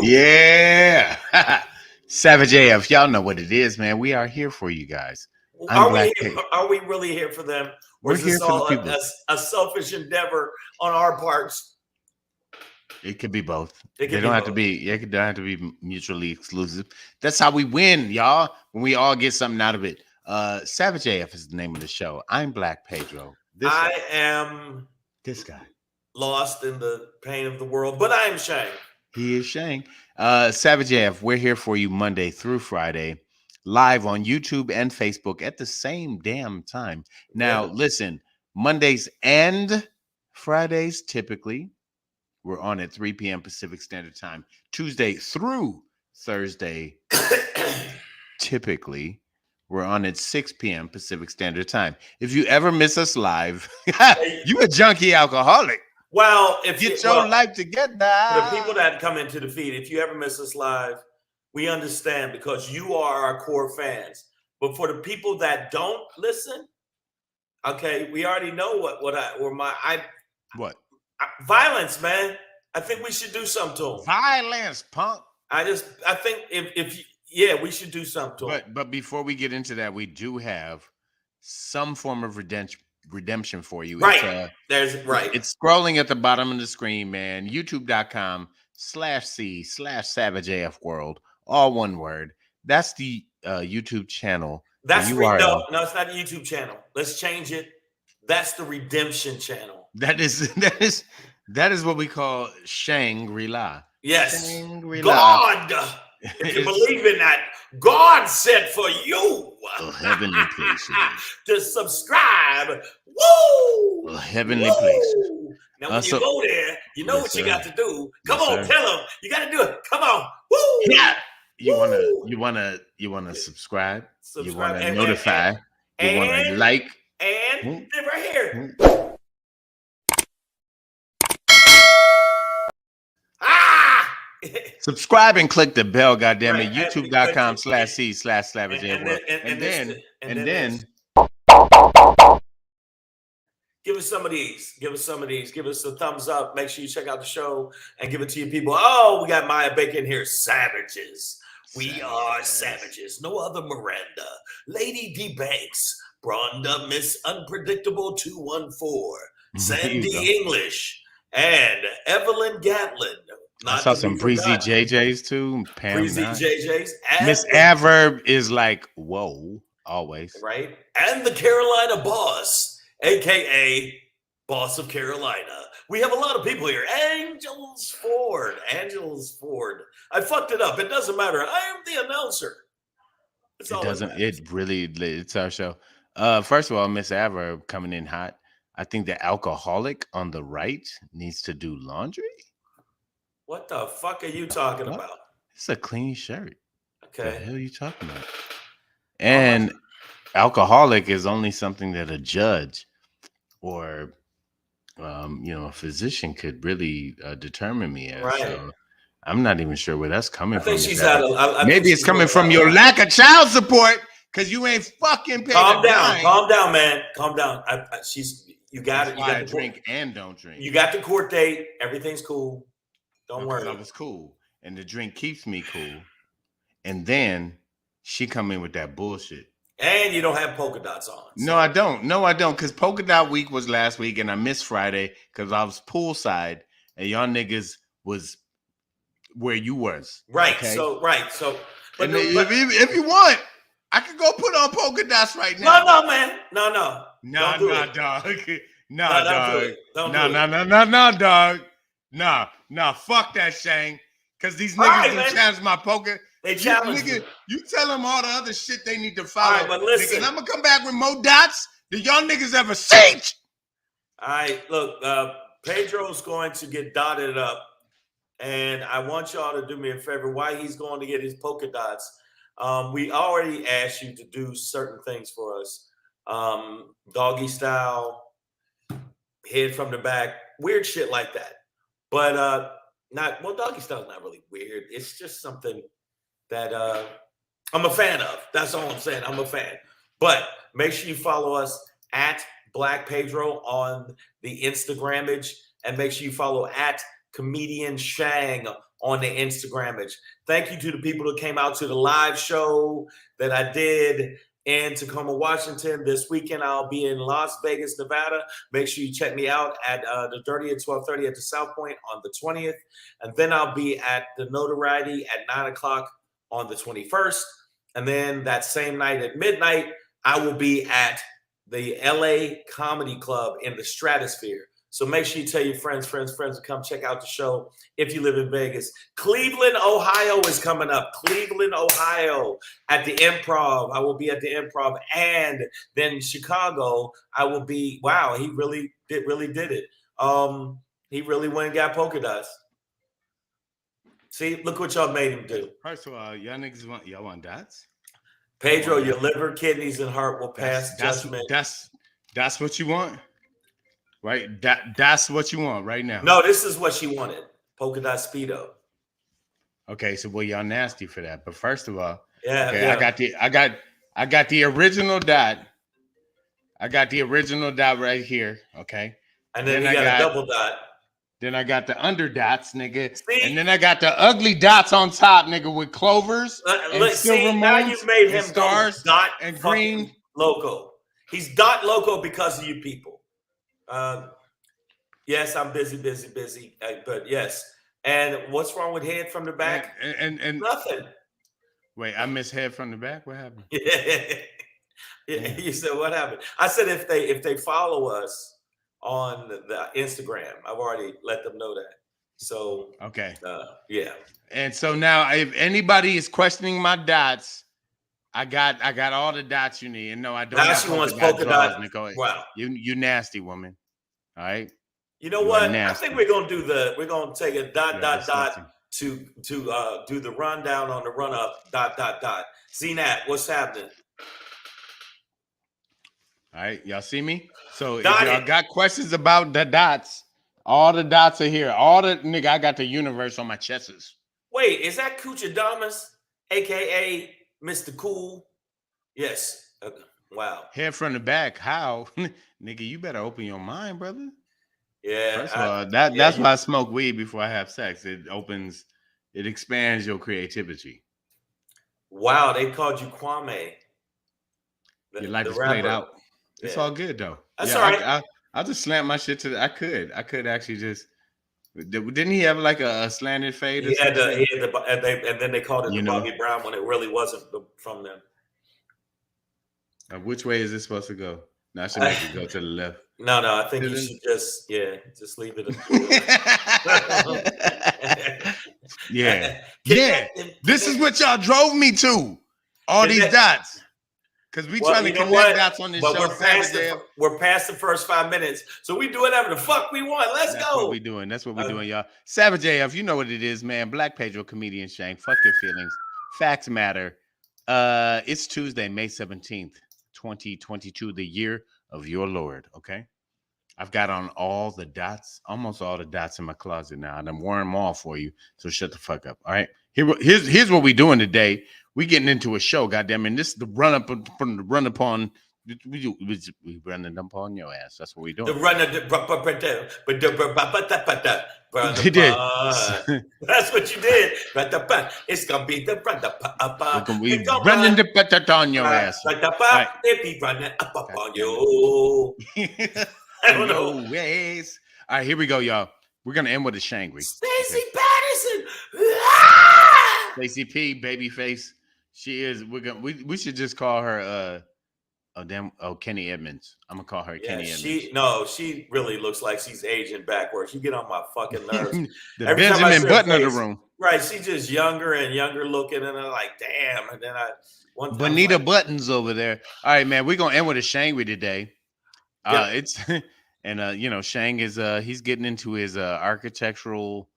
Yeah. Savage AF, y'all know what it is, man. We are here for you guys. I'm Black Pig. Are we really here for them? Or We're is here this for all the people. a selfish endeavor on our parts? It could be both. It They don't have to be. It don't have to be mutually exclusive. That's how we win, y'all. When we all get something out of it. Savage AF is the name of the show. I'm Black Pedro. I am this guy. Lost in the pain of the world, but I am Shang. He is Shang. Savage AF, we're here for you Monday through Friday, live on YouTube and Facebook at the same damn time. Now, listen, Mondays and Fridays, typically, we're on at 3 p.m. Pacific Standard Time. Tuesday through Thursday, typically, we're on at 6 p.m. Pacific Standard Time. If you ever miss us live, you a junkie alcoholic. Well, if get your life together. For the people that come into the feed, if you ever miss us live, we understand because you are our core fans. But for the people that don't listen, okay, we already know violence, man. I think we should do something to them. Violence, punk. I think if we should do something to them. But before we get into that, we do have some form of redemption for you. Right. It's scrolling at the bottom of the screen, man. YouTube.com/C/SavageAF World. All one word. That's the YouTube channel. That's no, it's not a YouTube channel. Let's change it. That's the redemption channel. That is what we call Shangri-La. Yes. Shangri-La. God. If you believe in that, God said for you a heavenly place to subscribe. Woo! A heavenly place. Now, when you go there, you know what you got to do. Come on, tell them you got to do it. Come on, woo! Yeah. You wanna subscribe. You wanna notify. You wanna like. And right here. Subscribe and click the bell, goddammit. YouTube.com/C/SavageAF. And then give us some of these. Give us a thumbs up. Make sure you check out the show and give it to your people. Oh, we got Maya Bacon here. Savages. We are savages. No other Miranda. Lady D Banks. Bronda Miss Unpredictable 214. Sandy English. And Evelyn Gatlin. I saw some Breezy JJs too. Pam Breezy JJs. Miss Adverb is like, whoa, always. Right. And the Carolina Boss, a.k.a. Boss of Carolina. We have a lot of people here. Angels Ford. I fucked it up. It doesn't matter. I am the announcer. It's our show. First of all, Miss Adverb coming in hot. I think the alcoholic on the right needs to do laundry. What the fuck are you talking about? It's a clean shirt. Okay. What the hell are you talking about? And alcoholic is only something that a judge or a physician could really determine me as. Right. So I'm not even sure where that's coming from. Maybe it's coming from your lack of child support because you ain't fucking paying. Calm down, man. Calm down. You got it. You got to drink and don't drink. You got the court date. Everything's cool. Don't worry. That was cool. And the drink keeps me cool. And then she come in with that bullshit. And you don't have polka dots on. So. No, I don't. Because polka dot week was last week and I missed Friday because I was poolside and y'all niggas was where you was. Right. Okay? So. But if you want, I could go put on polka dots right now. No, man. No, dog. Dog. Nah, fuck that, Shang. Because these niggas done challenge my poker. They challenge me. You tell them all the other shit they need to follow. All right, but listen. Nigga, I'm going to come back with more dots than y'all niggas ever seen. All right, look, Pedro's going to get dotted up and I want y'all to do me a favor. While he's going to get his polka dots, we already asked you to do certain things for us. Doggy style, head from the back, weird shit like that. But not well, doggy style is not really weird. It's just something that I'm a fan of. That's all I'm saying. I'm a fan. But make sure you follow us at Black Pedro on the Instagrammage, and make sure you follow at Comedian Shang on the Instagrammage. Thank you to the people that came out to the live show that I did in Tacoma, Washington. This weekend, I'll be in Las Vegas, Nevada. Make sure you check me out at the Dirty at 12:30 at the South Point on the 20th. And then I'll be at the Notoriety at 9 o'clock on the 21st. And then that same night at midnight, I will be at the LA Comedy Club in the Stratosphere. So make sure you tell your friends to come check out the show if you live in Vegas. Cleveland, Ohio is coming up. Cleveland, Ohio at the Improv. I will be at the Improv. And then Chicago, I will be, wow, he really did it. He really went and got polka dots. See, look what y'all made him do. First of all, y'all niggas want dots? Pedro, your liver, kidneys, and heart will pass judgment. That's what you want? Right? That's what you want right now. No, this is what she wanted. Polka dot Speedo. Okay, so well, y'all nasty for that. But first of all, yeah, okay, yeah. I got the original dot. I got the original dot right here. Okay. And then you got a double dot. Then I got the under dots, nigga. See? And then I got the ugly dots on top, nigga, with clovers and silver moons. Now you've made him stars dot and green loco. He's dot loco because of you people. Yes, I'm busy. But yes. And what's wrong with head from the back? And nothing. Wait, I missed head from the back. What happened? Yeah. You said what happened? I said if they follow us on the Instagram, I've already let them know that. So okay, yeah. And so now, if anybody is questioning my dots, I got all the dots you need. And no, I don't. Now she wants polka dots. Nicole. Wow, you nasty woman. All right. You know what? I think we're gonna take a dot to do the rundown on the run up dot. See Nat, what's happening? All right, y'all see me? So if y'all got questions about the dots, all the dots are here. All the nigga, I got the universe on my chests. Wait, is that Kuchadamas, aka Mr. Cool? Yes. Wow. Head from the back. How? Nigga, you better open your mind, brother. Yeah. First of all, that's why I smoke weed before I have sex. It expands your creativity. Wow, they called you Kwame. Your life is played out. It's all good though. That's all right. I'll just slant my shit to the. I could actually just. Didn't he have like a slanted fade? He had and then they called it the Bobby Brown when it really wasn't from them. Which way is this supposed to go? No, I should make it go to the left. No, I think you should just leave it. Yeah. This is what y'all drove me to. All these dots. Because we trying to connect dots on this show. We're past the first 5 minutes. So we do whatever the fuck we want. Let's go. That's what we doing. That's what we doing, y'all. Savage AF, you know what it is, man. Black Pedro, comedian Shang. Fuck your feelings. Facts matter. It's Tuesday, May 17th, 2022, the year of your Lord. Okay. I've got on all the dots, almost all the dots in my closet now, and I'm wearing them all for you. So shut the fuck up. All right. Here's what we doing today. We getting into a show, goddamn, and this is the run upon we running up on your ass. That's what we doing. That's what you did. It's gonna be the we running the on your ass. They be running up on you. I don't know. Ways. All right, here we go, y'all. We're gonna end with a Shangry. Stacey Patterson. Stacey P, babyface. She is. We should just call her Kenny Edmonds. I'm gonna call her Kenny Edmonds. She really looks like she's aging backwards. You get on my fucking nerves. The Benjamin Button of the room. Right. She's just younger and younger looking, and I'm like, damn. And then Bonita Buttons over there. All right, man. We're gonna end with a Shangry today. It's and Shang is he's getting into his architectural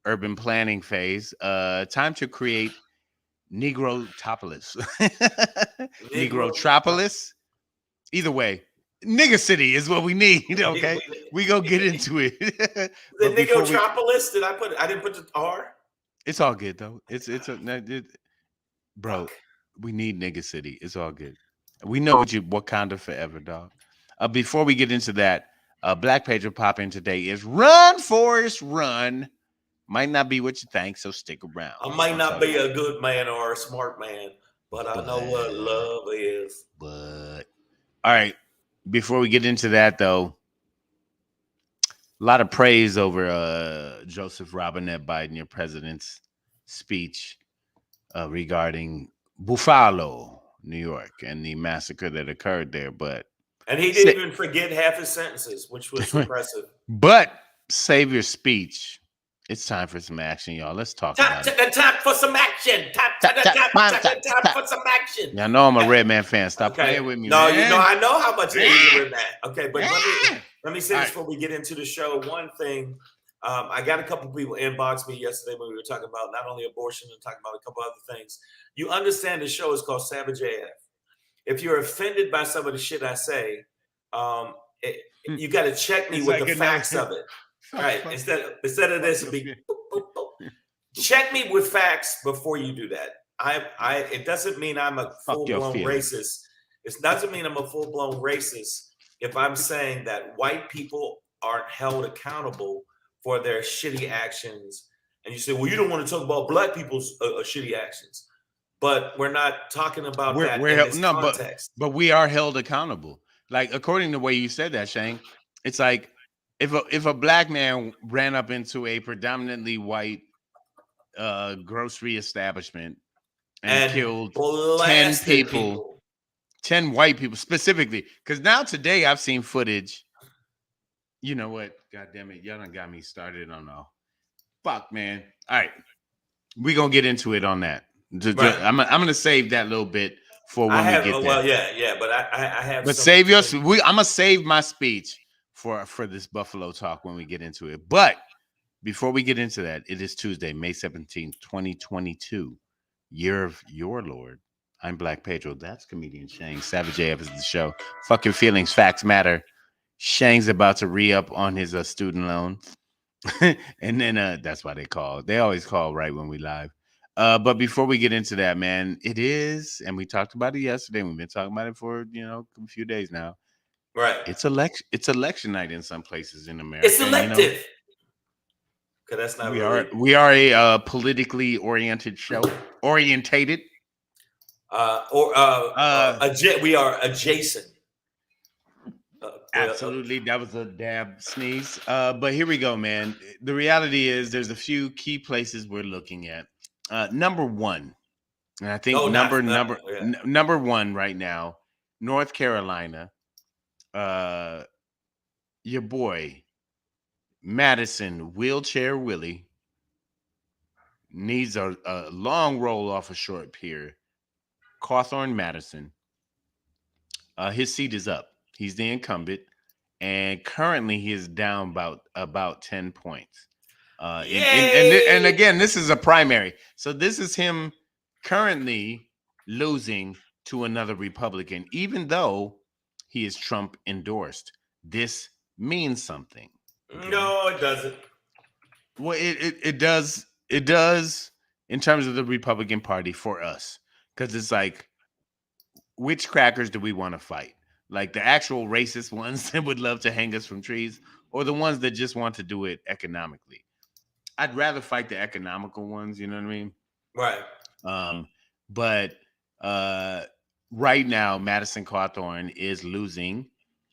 urban planning phase. Time to create Negrotopolis. Negro. Negrotropolis. Either way, nigga city is what we need. Okay, we go get into it. The But before we, Negrotropolis. I didn't put the R. it's all good though. Bro. Fuck. We need nigga city. It's all good. We know what Wakanda forever, dog. Before we get into that, Black Page will pop in today. Is run, Forrest, run. Might not be what you think, so stick around. I might I'll not tell be you. a good man or a smart man, but I know what love is. But all right. Before we get into that, though, a lot of praise over Joseph Robinette Biden, your president's speech regarding Buffalo, New York, and the massacre that occurred there. And he didn't even forget half his sentences, which was impressive. But save your speech. It's time for some action, y'all. Let's talk about it. Time for some action. Time for some action. Y'all know I'm a Red Man fan. Stop playing with me, no, man. you know, I know how much he's a Red Man. Okay, but let me say this before we get into the show. One thing, I got a couple people inbox me yesterday when we were talking about not only abortion and talking about a couple other things. You understand the show is called Savage AF. If you're offended by some of the shit I say, you got to check me with the facts of it. Right. Instead of this, it'd be boop, boop, boop. Check me with facts before you do that. It doesn't mean I'm a full-blown racist. It doesn't mean I'm a full-blown racist if I'm saying that white people aren't held accountable for their shitty actions. And you say, well, you don't want to talk about black people's shitty actions. But we're not talking about that in this context. But we are held accountable. Like, according to the way you said that, Shane, it's like if a black man ran up into a predominantly white grocery establishment and killed 10 people, 10 white people specifically, because now today I've seen footage. You know what? God damn it. Y'all done got me started on all. Fuck, man. All right. We're going to get into it on that. Right. I'm going to save that little bit for when we get there. Well, yeah, but I have. But save yours. I'm going to save my speech for this Buffalo talk when we get into it. But before we get into that, it is Tuesday, May 17th, 2022, year of your Lord. I'm Black Pedro. That's comedian Shang. Savage AF is the show. Fuck your feelings. Facts matter. Shang's about to re-up on his student loan. And then that's why they always call right when we live. But before we get into that, man, it is, and we talked about it yesterday. We've been talking about it for a few days now. Right. It's election night in some places in America. It's elective. Because that's not we are a politically oriented show. Orientated. We are adjacent. Absolutely. That was a dab sneeze. But here we go, man. The reality is there's a few key places we're looking at. Number one, and I think number one right now, North Carolina, your boy, Madison Wheelchair Willie, needs a long roll off a short pier. Cawthorn Madison. His seat is up. He's the incumbent, and currently he is down about 10 points. And again, this is a primary. So this is him currently losing to another Republican, even though he is Trump endorsed. This means something. Okay? No, it doesn't. Well, it does. It does in terms of the Republican Party for us, because it's like, which crackers do we want to fight? Like the actual racist ones that would love to hang us from trees, or the ones that just want to do it economically? I'd rather fight the economical ones, you know what I mean? Right. But right now, Madison Cawthorn is losing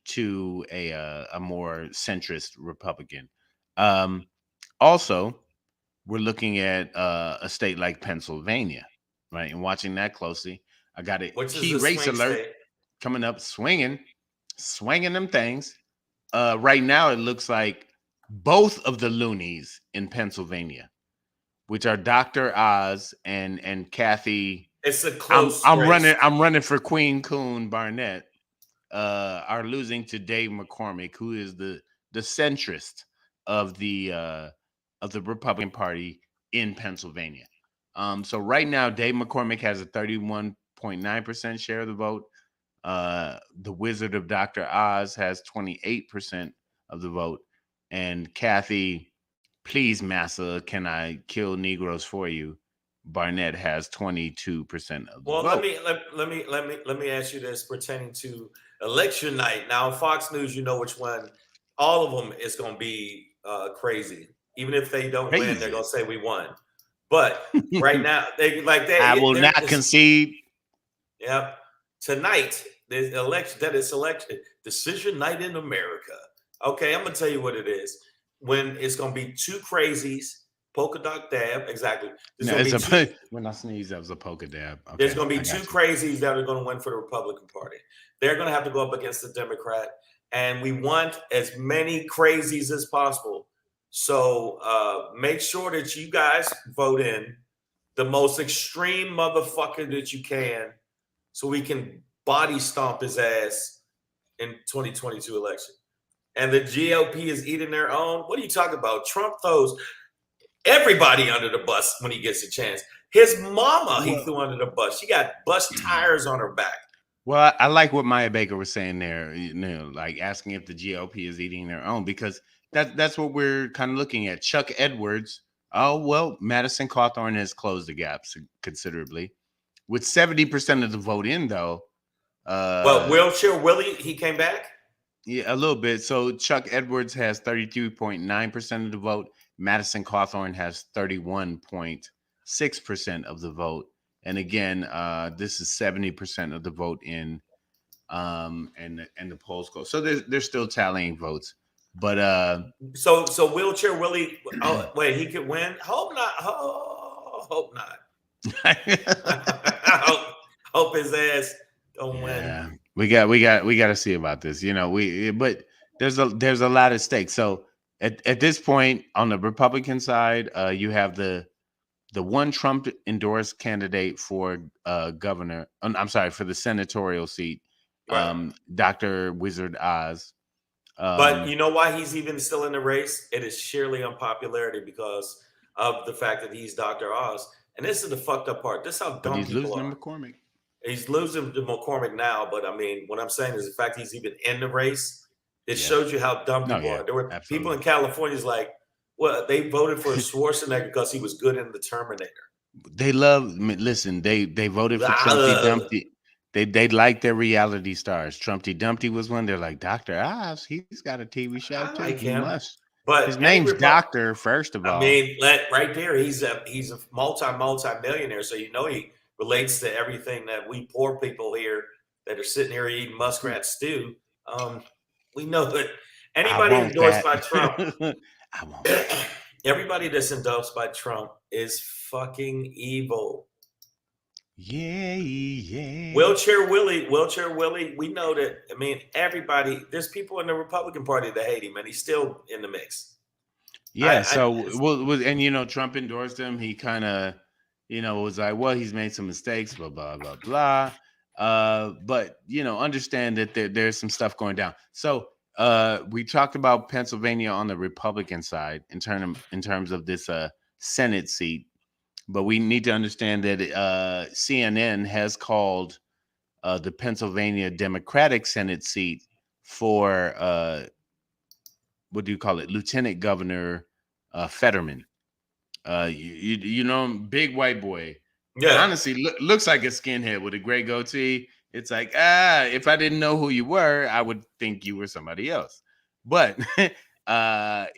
to a more centrist Republican. Also, we're looking at a state like Pennsylvania, right? And watching that closely. I got a key race alert coming up, swinging them things. Right now, it looks like both of the loonies in Pennsylvania, which are Dr. Oz and Kathy. It's a close race. I'm running for Queen Coon Barnett. Are losing to Dave McCormick, who is the centrist of the of the Republican Party in Pennsylvania. So right now, Dave McCormick has a 31.9% share of the vote. The Wizard of Dr. Oz has 28% of the vote. And Kathy, please, massa, can I kill Negroes for you? Barnett has 22% of the Well, let vote. me let me ask you this pertaining to election night. Now, Fox News, you know which one. All of them is going to be crazy. Even if they don't win, they're Crazy. going to say we won. But right now, they like I they will there not is. concede. Yep. Tonight, the election that is election decision night in America. Okay, I'm gonna tell you what it is. When it's gonna be two crazies, polka dot dab. Exactly. There's No, gonna it's be a two. when I sneeze, that was a polka dab. There's Okay, going to be I two got you. crazies that are going to win for the Republican Party. They're going to have to go up against the Democrat, and we want as many crazies as possible. So make sure that you guys vote in the most extreme motherfucker that you can, so we can body stomp his ass in 2022 election. And the GOP is eating their own. What are you talking about? Trump throws everybody under the bus when he gets a chance. His mama, he Well, threw under the bus. She got bus tires on her back. well, I like what Maya Baker was saying there. Like asking if the GOP is eating their own because that's what we're kind of looking at. Chuck Edwards. Oh well, Madison Cawthorn has closed the gap considerably. With 70% of the vote in, though, Well, uh, wheelchair Willie, he came back. yeah, a little bit. So Chuck Edwards has 33.9% of the vote. Madison Cawthorn has 31.6% of the vote. And again, this is 70% of the vote in and the polls go. So they're still tallying votes. But So wheelchair Willie. Oh wait, he could win. Hope not. Hope not. hope his ass don't win. yeah, we got to see about this. But there's a lot at stake. So at this point on the Republican side, you have the one Trump endorsed candidate for governor. I'm sorry, for the senatorial seat, Right. Dr. Wizard Oz. But you Um, know why he's even still in the race? It is sheerly unpopularity because of the fact that he's Dr. Oz. And this is the fucked up part. This is how but dumb he's people losing are. to McCormick. He's losing to McCormick now, but I mean, what I'm saying is the fact he's even in the race, it Yeah. shows you how dumb No, people yeah, are. There were people absolutely. in California's like, well, they voted for Schwarzenegger because he was good in the Terminator. They love. Listen, they voted for Trumpty Ah, Dumpty. They like their reality stars. Trumpty Dumpty was one. They're like Doctor Oz. He's got a TV show I too. like He him. must. His But any name's Repu- Doctor. First of I all, mean, right there, he's a multi millionaire, so you know he relates to everything that we poor people here that are sitting here eating muskrat stew. Um, we know that I anybody want endorsed that. by Trump, I want that. everybody that's endorsed by Trump is fucking evil. Yeah, yeah. Wheelchair Willie, we know that. I mean, everybody. There's people in the Republican Party that hate him, and he's still in the mix. Yeah, I so and Trump endorsed him. He kind of, was like, well, he's made some mistakes, blah blah blah blah. But understand that there's some stuff going down. So we talked about Pennsylvania on the Republican side in terms of this Senate seat, but we need to understand that CNN has called the Pennsylvania Democratic Senate seat for what do you call it, Lieutenant Governor Fetterman. You know him, big white boy. yeah. Honestly, looks like a skinhead with a gray goatee. It's like, if I didn't know who you were, I would think you were somebody else. But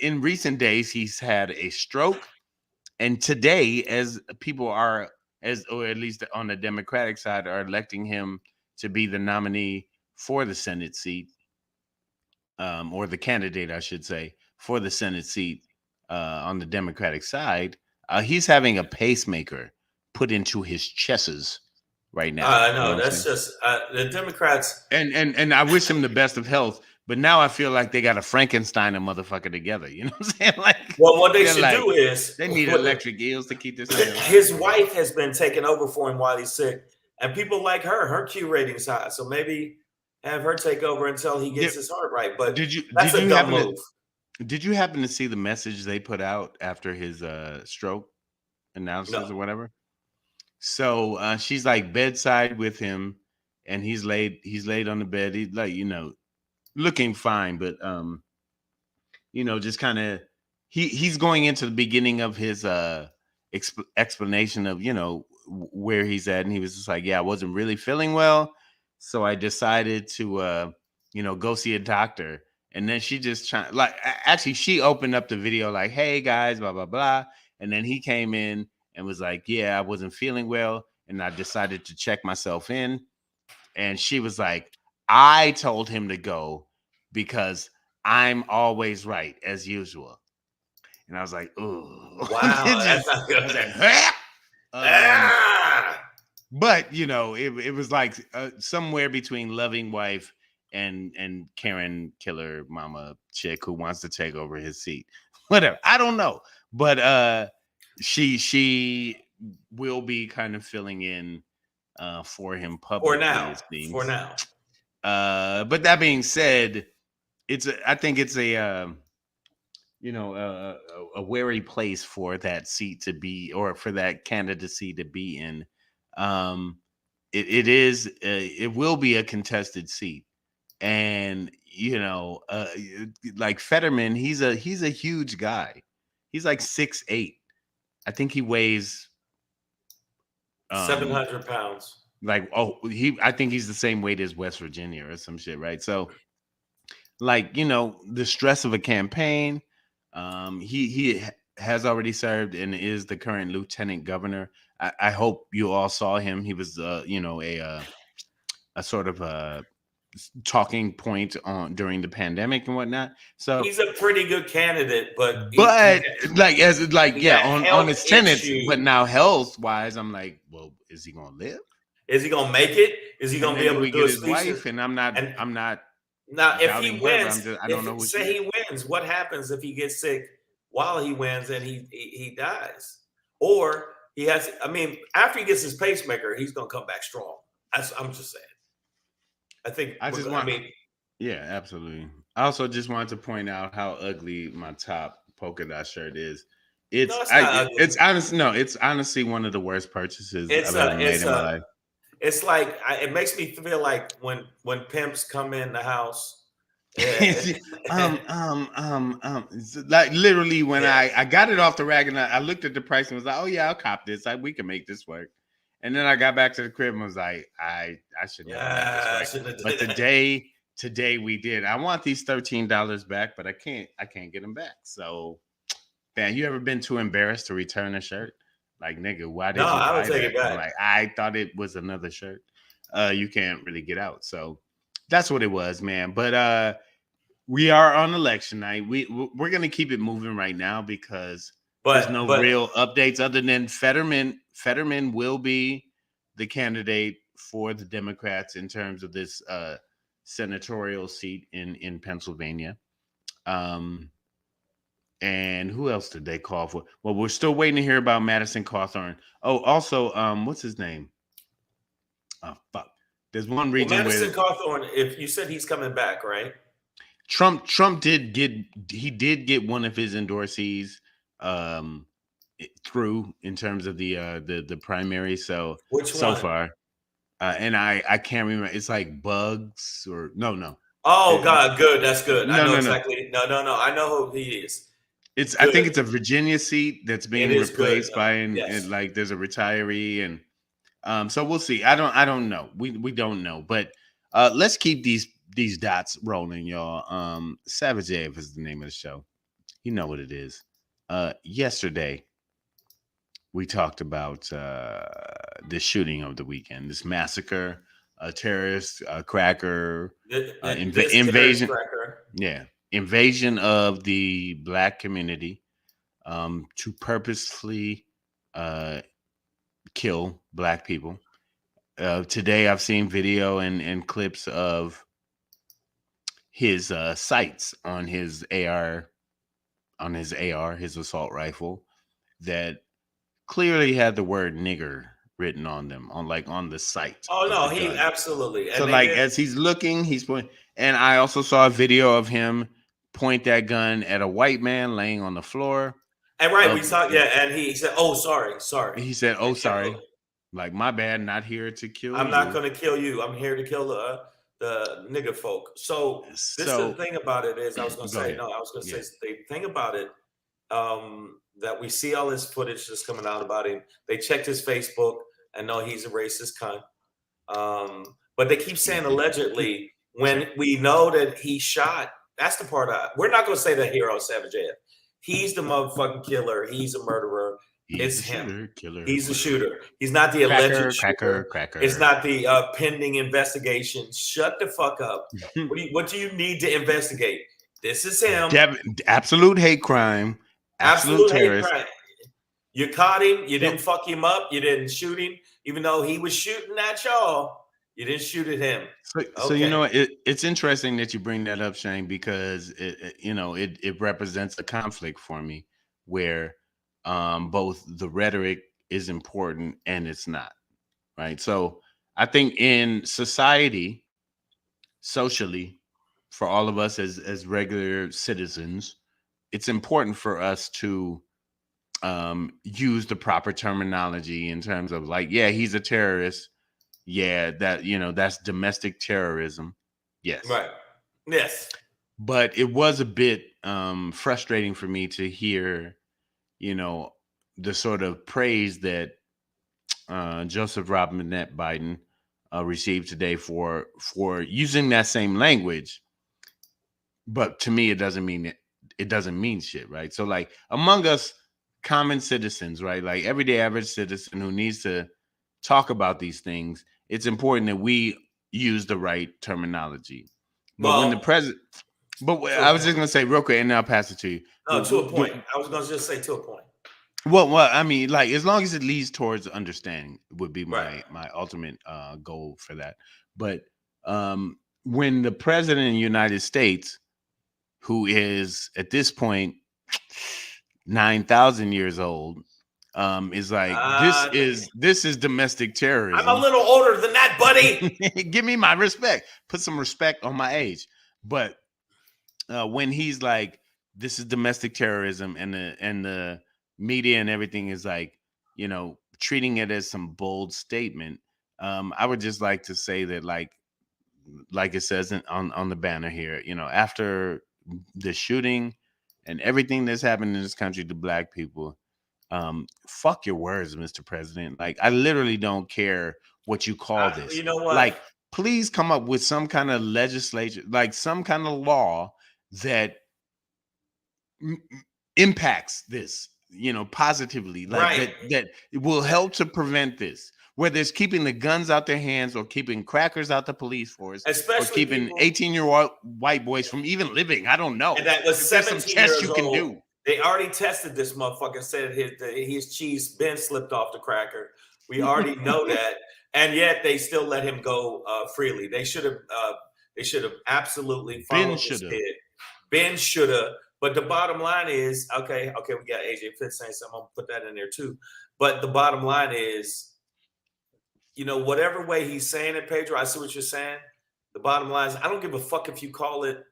in recent days, he's had a stroke, and today, as people are, or at least on the Democratic side, are electing him to be the nominee for the Senate seat, or the candidate, I should say, for the Senate seat on the Democratic side, he's having a pacemaker put into his chesses right now. You know No, what I'm that's saying? just the Democrats. And I wish him the best of health, but now I feel like they got to Frankenstein a motherfucker together. You know what I'm saying? Like Well, what they they're should like do is they need what the, electric eels to keep this man alive. his wife has been taking over for him while he's sick, and people like her. Her Q rating's high, so maybe have her take over until he Did, gets his heart right. But did you that's did a you dumb happen to move. Did you happen to see the message they put out after his stroke analysis No. or whatever? So she's like bedside with him, and he's laid on the bed. He's like, looking fine, but just kind of he's going into the beginning of his explanation of where he's at, and he was just like, yeah, I wasn't really feeling well, so I decided to go see a doctor. And then she just like, actually, she opened up the video like, hey guys, blah blah blah. And then he came in and was like, yeah, I wasn't feeling well, and I decided to check myself in. And she was like, I told him to go because I'm always right as usual. And I was like, ooh. Wow, that's I not good. was like, huh? um, Ah! but it was like somewhere between loving wife and Karen killer mama chick who wants to take over his seat. Whatever. I don't know. But she will be kind of filling in for him For publicly, now. it For seems. now. But that being said, I think it's a wary place for that seat to be, or for that candidacy to be in. Um, it will be a contested seat, and like Fetterman, he's a huge guy. He's like 6'8". I think he weighs um 700 pounds. like, I think he's the same weight as West Virginia or some shit, right? So like, the stress of a campaign. He has already served and is the current lieutenant governor. I hope you all saw him. He was a sort of a talking point on during the pandemic and whatnot. So, He's a pretty good candidate, but but like, as like, he yeah, got on health his tenets, but issue. now health wise, I'm like, well, is he gonna live? Is he gonna make it? Is he And gonna be then do able we to do get a his speech? wife? And I'm not And I'm not now, if he doubting her, but wins, I don't know if who she say is. he wins, what happens if he gets sick while he wins and he dies, or he has? I mean, after he gets his pacemaker, he's gonna come back strong. I'm just saying. I think. I just I want mean, Yeah, absolutely. I also just wanted to point out how ugly my top polka dot shirt is. no, it's not ugly. It's honest. No, it's honestly one of the worst purchases It's I've ever a made it's in my a life. it's like it makes me feel like when pimps come in the house. eh, Like literally when yeah, I got it off the rack, and I looked at the price and was like, oh yeah, I'll cop this. We can make this work. And then I got back to the crib and was like, I should never make this yeah, I work. shouldn't have But did that. today we did. I want these $13 back, but I can't get them back. So, man, you ever been too embarrassed to return a shirt? Like, nigga, why No, did you I would buy take that? it I'm back. like, I thought it was another shirt. You can't really get out. So that's what it was, man. But we are on election night. We're gonna keep it moving right now because there's But no but real updates other than Fetterman. Fetterman will be the candidate for the Democrats in terms of this senatorial seat in Pennsylvania. Um, and who else did they call for? Well, we're still waiting to hear about Madison Cawthorn. Oh, also, what's his name? Oh, fuck. There's one well, region where Madison Cawthorn, if you said he's coming back, right? Trump did get one of his endorsees um through in terms of the primary. Which So one? far, and I can't remember. It's like Bugs or no. Oh It- God, good. That's good. I no know no no. exactly. No. I know who he is. I think Good. it's a Virginia seat that's It being is good. replaced by, and Yes. like there's a retiree, and so we'll see. I don't know. We don't know, but let's keep these dots rolling, y'all. Savage Ave is the name of the show. You know what it is. Yesterday we talked about the shooting of the weekend, this massacre, a terrorist, cracker, This terrorist invasion. cracker. Yeah, invasion of the black community to purposefully uh, kill black people. Today, I've seen video and clips of his sights on his assault rifle, that clearly had the word nigger written on them, on the sight Oh of no, the he gun. absolutely. So And they like did. as he's looking, he's pointing. And I also saw a video of him point that gun at a white man laying on the floor And right, we of saw, yeah, and he said, "Oh, sorry, sorry," he said, "Oh, and kept sorry. moving. Like my bad, not here to kill I'm not you." gonna kill you. I'm here to kill the nigga folk. So this is the So thing about it is, I was gonna go say, ahead. no, I was gonna say Yeah. the thing about it, that we see all this footage that's coming out about him. They checked his Facebook and know he's a racist cunt. But they keep saying Excuse me. allegedly when Sorry. we know that he shot. That's the part we're not gonna say that hero Savage AF. He's the motherfucking killer. He's a murderer. He's It's the him. shooter, killer, He's the murderer. shooter. He's not the alleged Cracker, cracker, shooter. It's cracker. not the pending investigation. Shut the fuck up. What do you need to investigate? This is him. Absolute hate crime, absolute Absolute hate terrorist. crime. You caught him. You So didn't fuck him up. You didn't shoot him, even though he was shooting at y'all. You didn't shoot at him. So you Okay. know it's interesting that you bring that up, Shane, because it represents a conflict for me where both the rhetoric is important and it's not, right? So I think in society, socially, for all of us as regular citizens, it's important for us to use the proper terminology in terms of like, yeah, he's a terrorist. Yeah, that's domestic terrorism. Yes. Right. Yes. But it was a bit frustrating for me to hear, you know, the sort of praise that Joseph Robinette Biden received today for using that same language. But to me, it doesn't mean shit, right? So like among us common citizens, right? Like everyday average citizen who needs to talk about these things, it's important that we use the right terminology. But when the Well, president, but to I a was just point. gonna say real quick, and then I'll pass it to you. No, to a point. I was going to just say to a point. Well, I mean, like as long as it leads towards understanding would be Right. my ultimate goal for that. But when the president of the United States, who is at this point 9,000 years old, is like Uh, this is domestic I'm a terrorism. little older than that, buddy. Give me my respect. Put some respect on my age. But when he's like, this is domestic terrorism, and the media and everything is like, treating it as some bold statement. I would just like to say that, like it says on the banner here, after the shooting and everything that's happened in this country to black people, fuck your words, Mr. President. Like, I literally don't care what you call this. You know what? Like, please come up with some kind of legislature, like some kind of law that impacts this, positively, like Right. that it will help to prevent this, whether it's keeping the guns out their hands or keeping crackers out the police force or Especially keeping people. 18-year-old white boys from even living. I don't And know that was if there's some 17 tests years you can old. do. They already tested this motherfucker, said his cheese been slipped off the cracker. We already know that, and yet they still let him go freely. They should have. They should have absolutely Ben followed this shoulda. kid. Ben shoulda. But the bottom line is, okay. We got AJ Fitz saying something. I'm gonna put that in there too. But the bottom line is, whatever way he's saying it, Pedro, I see what you're saying. The bottom line is, I don't give a fuck if you call it,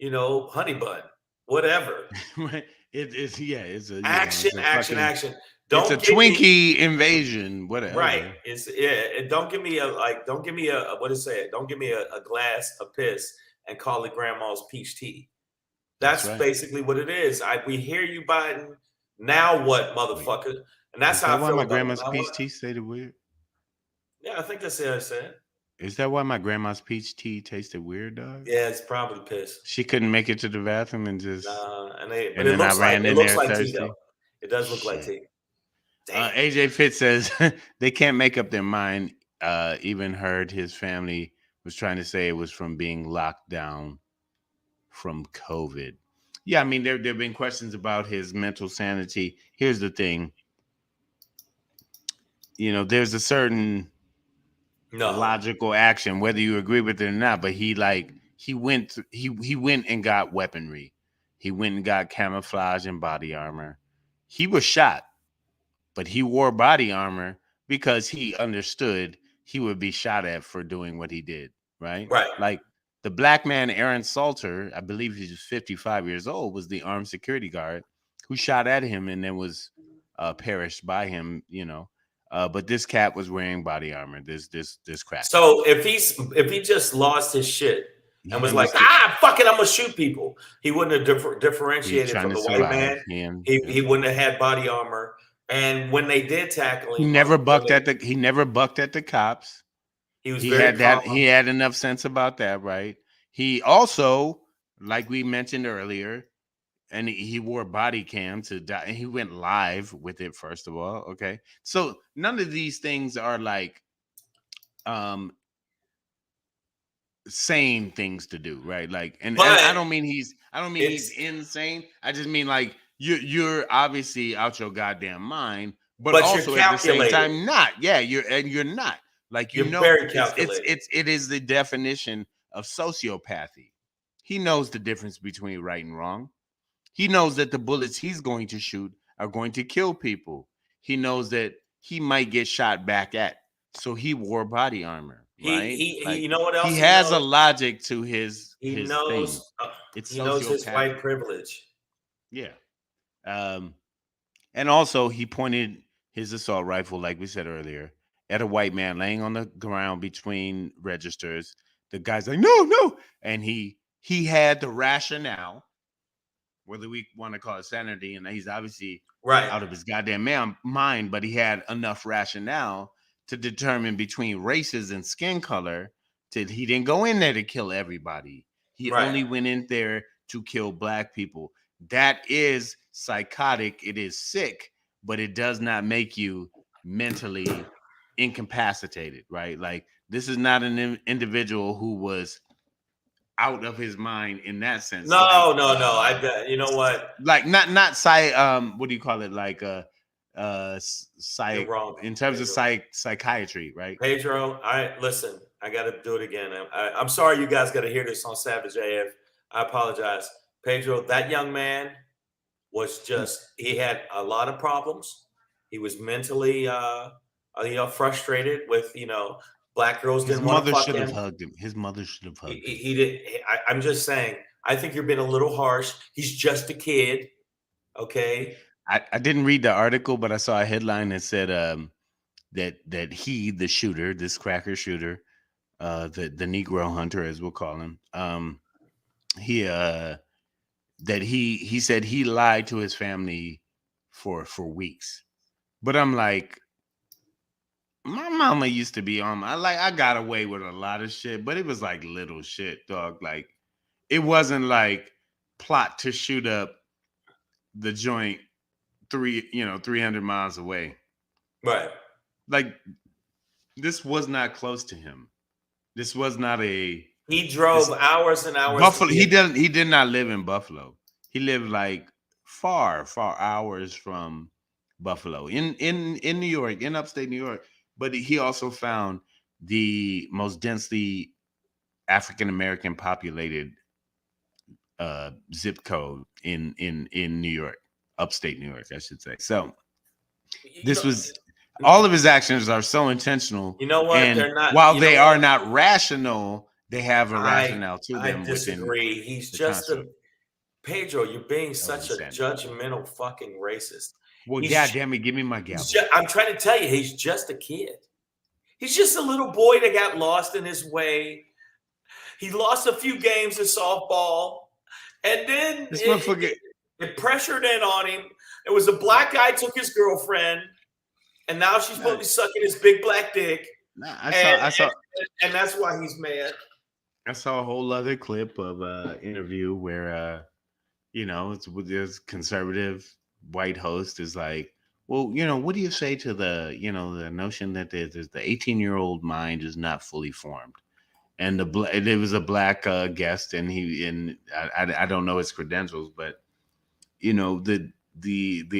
honey bun, whatever. It's yeah, it's a Action, it's a action, fucking action. it's a Don't give me Twinkie invasion, right. whatever. It's yeah. And don't give me Don't give me a what is it? Don't give me a glass of piss and call it grandma's peach tea. That's That's right. basically what it is. We hear you, Biden. Now what, Wait, motherfucker? And that's is how that I why feel my about it. grandma's Now what? peach tea tasted weird? Yeah, I think that's it. I said. Is that why my grandma's peach tea tasted weird, dog? Yeah, it's probably piss. She couldn't make it to the bathroom But and it then I looks like ran in there tea though. thirsty. It does look like Shit. tea. Damn. AJ Fitz says they can't make up their mind. Even heard his family was trying to say it was from being locked down from COVID. Yeah, I mean there have been questions about his mental sanity. Here's the thing, there's a certain No. logical action, whether you agree with it or not. But he went and got weaponry. He went and got camouflage and body armor. He was shot, but he wore body armor because he understood he would be shot at for doing what he did. Right? Right. Like The black man, Aaron Salter, I believe he was 55 years old, was the armed security guard who shot at him and then was perished by him. But this cat was wearing body armor. This cracker. So if he just lost his shit and Yeah, was he like, was fuck it, I'm gonna shoot people, he wouldn't have he's differentiated trying from to the white survive. man. He wouldn't have had body armor. And when they did tackle him, He never bucked at the cops. he was He very had that. calm. He had enough sense about that, right? He also, like we mentioned earlier, and he wore body cam to die, and he went live with it. First of all, okay, so none of these things are like um sane things to do, right? Like, and I But don't mean he's it's insane. I just mean like you're obviously out your goddamn mind, but but you're also at the same calculated. time not. Yeah, you're not. Like, You're very calculated. it is the definition of sociopathy. He knows the difference between right and wrong. He knows that the bullets he's going to shoot are going to kill people. He knows that he might get shot back at. So he wore body armor, right? He Like, you know what he else he has a knows? logic to He his thing. knows It's he knows his white sociopathic. privilege. Yeah. Um, and also he pointed his assault rifle, like we said earlier, at a white man laying on the ground between registers. The guy's like, no, no. And he had the rationale, whether we want to call it sanity, and he's obviously Right. out of his goddamn mind, but he had enough rationale to determine between races and skin color that he didn't go in there to kill everybody. He Right. only went in there to kill black people. That is psychotic. It is sick, but it does not make you mentally incapacitated, right? Like, this is not an individual who was out of his mind in that sense. No, no, no. You know what? Like not what do you call it, like You're psych, wrong, in terms of Pedro. psychiatry, right? Pedro, listen. I got to do it again. I'm sorry you guys got to hear this on Savage AF. I apologize, Pedro. That young man was he had a lot of problems. He was mentally, frustrated with, black girls His didn't want to mother fuck should have him. hugged him. His mother should have hugged him. He did. I'm just saying. I think you're being a little harsh. He's just a kid. Okay. I didn't read the article, but I saw a headline that said that he, the shooter, this cracker shooter, the Negro hunter, as we'll call him, he that he said he lied to his family for weeks. But I'm like, my mama used to be on I got away with a lot of shit, but it was like little shit, dog. Like, it wasn't like plot to shoot up the joint 300 miles away. Right. Like, this was not close to him. This was not He drove hours and hours. Buffalo. He did not live in Buffalo. He lived like far hours from Buffalo, in New York, in upstate New York. But he also found the most densely African American populated zip code in New York, upstate New York, I should say. So this was all of his actions are so intentional. You know what? And They're not. While they are not rational, they have a rationale to them. I disagree. He's just Pedro. You're being such a judgmental fucking racist. Well, damn it, give me my gavel. I'm trying to tell you, he's just a kid. He's just a little boy that got lost in his way. He lost a few games in softball, and then it pressured in on him. It was a black guy took his girlfriend, and now she's supposed to be sucking his big black dick. I saw, and that's why he's mad. I saw a whole other clip of interview where it's with this conservative white host is like, well, what do you say to the the notion that there's the 18-year-old mind is not fully formed? And it was a black guest, and I don't know his credentials, but the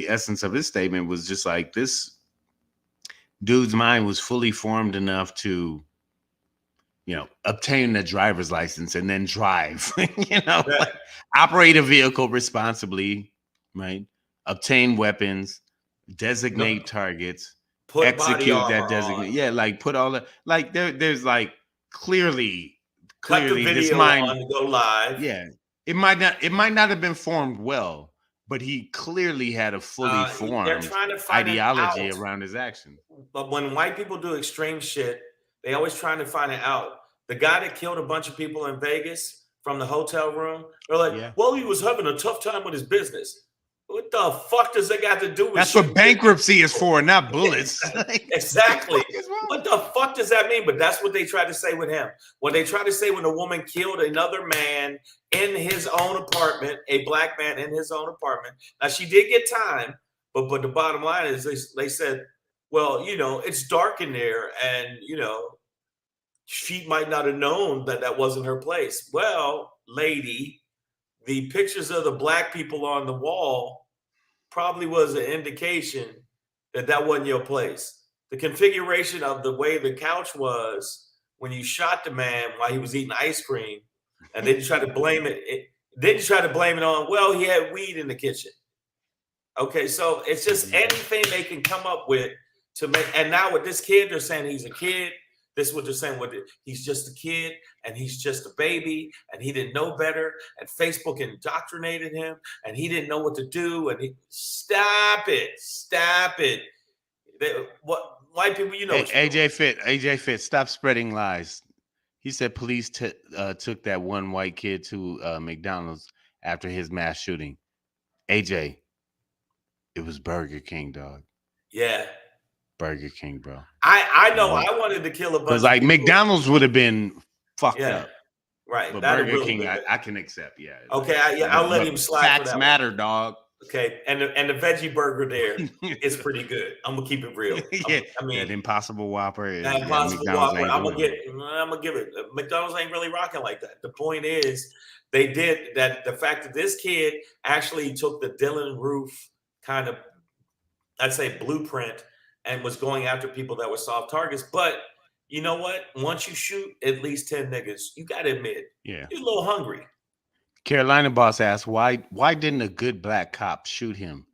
essence of his statement was just like, this dude's mind was fully formed enough to obtain a driver's license and then drive, like, operate a vehicle responsibly, right? Obtain weapons, designate targets, execute that designate. Yeah, like, put all the, like, there's like clearly cut the clearly this video mind, on to go live. yeah, it might not have been formed well, but he clearly had a fully They're formed trying to find it ideology out. around his actions. But when white people do extreme shit, they always trying to find it out. The guy that killed a bunch of people in Vegas from the hotel room, they're like, Yeah. well, he was having a tough time with his business. What the fuck does that got to do with That's shooting what bankruptcy is for, not bullets. Exactly. What the fuck is wrong? What the fuck does that mean? But that's what they tried to say with him. When they tried to say when a woman killed another man in his own apartment, a black man in his own apartment. Now she did get time, but the bottom line is they said, well, it's dark in there, and she might not have known that that wasn't her place. Well, lady, the pictures of the black people on the wall probably was an indication that that wasn't your place. The configuration of the way the couch was when you shot the man while he was eating ice cream, and then you try to blame it on, well, he had weed in the kitchen. Okay, so it's just anything they can come up with to make. And now with this kid, they're saying he's a kid. This is what they're saying. He's just a kid, and he's just a baby, and he didn't know better. And Facebook indoctrinated him, and he didn't know what to do. And stop it. What white people, Hey, AJ Fit, stop spreading lies. He said police took that one white kid to McDonald's after his mass shooting. AJ, it was Burger King, dog. Yeah. Burger King, bro. I know. I wanted to kill a bunch because like of people. McDonald's would have been fucked up. Right. But That'd Burger really King, I can accept. Yeah. Okay. I'll let him slide. Facts for that matter, one. dog. Okay. And the veggie burger there is pretty good. I'm gonna keep it real. Yeah. I mean, that Impossible Whopper. That Impossible Whopper. I'm gonna give it. McDonald's ain't really rocking like that. The point is, they did that. The fact that this kid actually took the Dylan Roof kind of, I'd say, blueprint and was going after people that were soft targets. But you know what? Once you shoot at least 10 niggas, you gotta admit, you're a little hungry. Carolina Boss asked, why didn't a good black cop shoot him?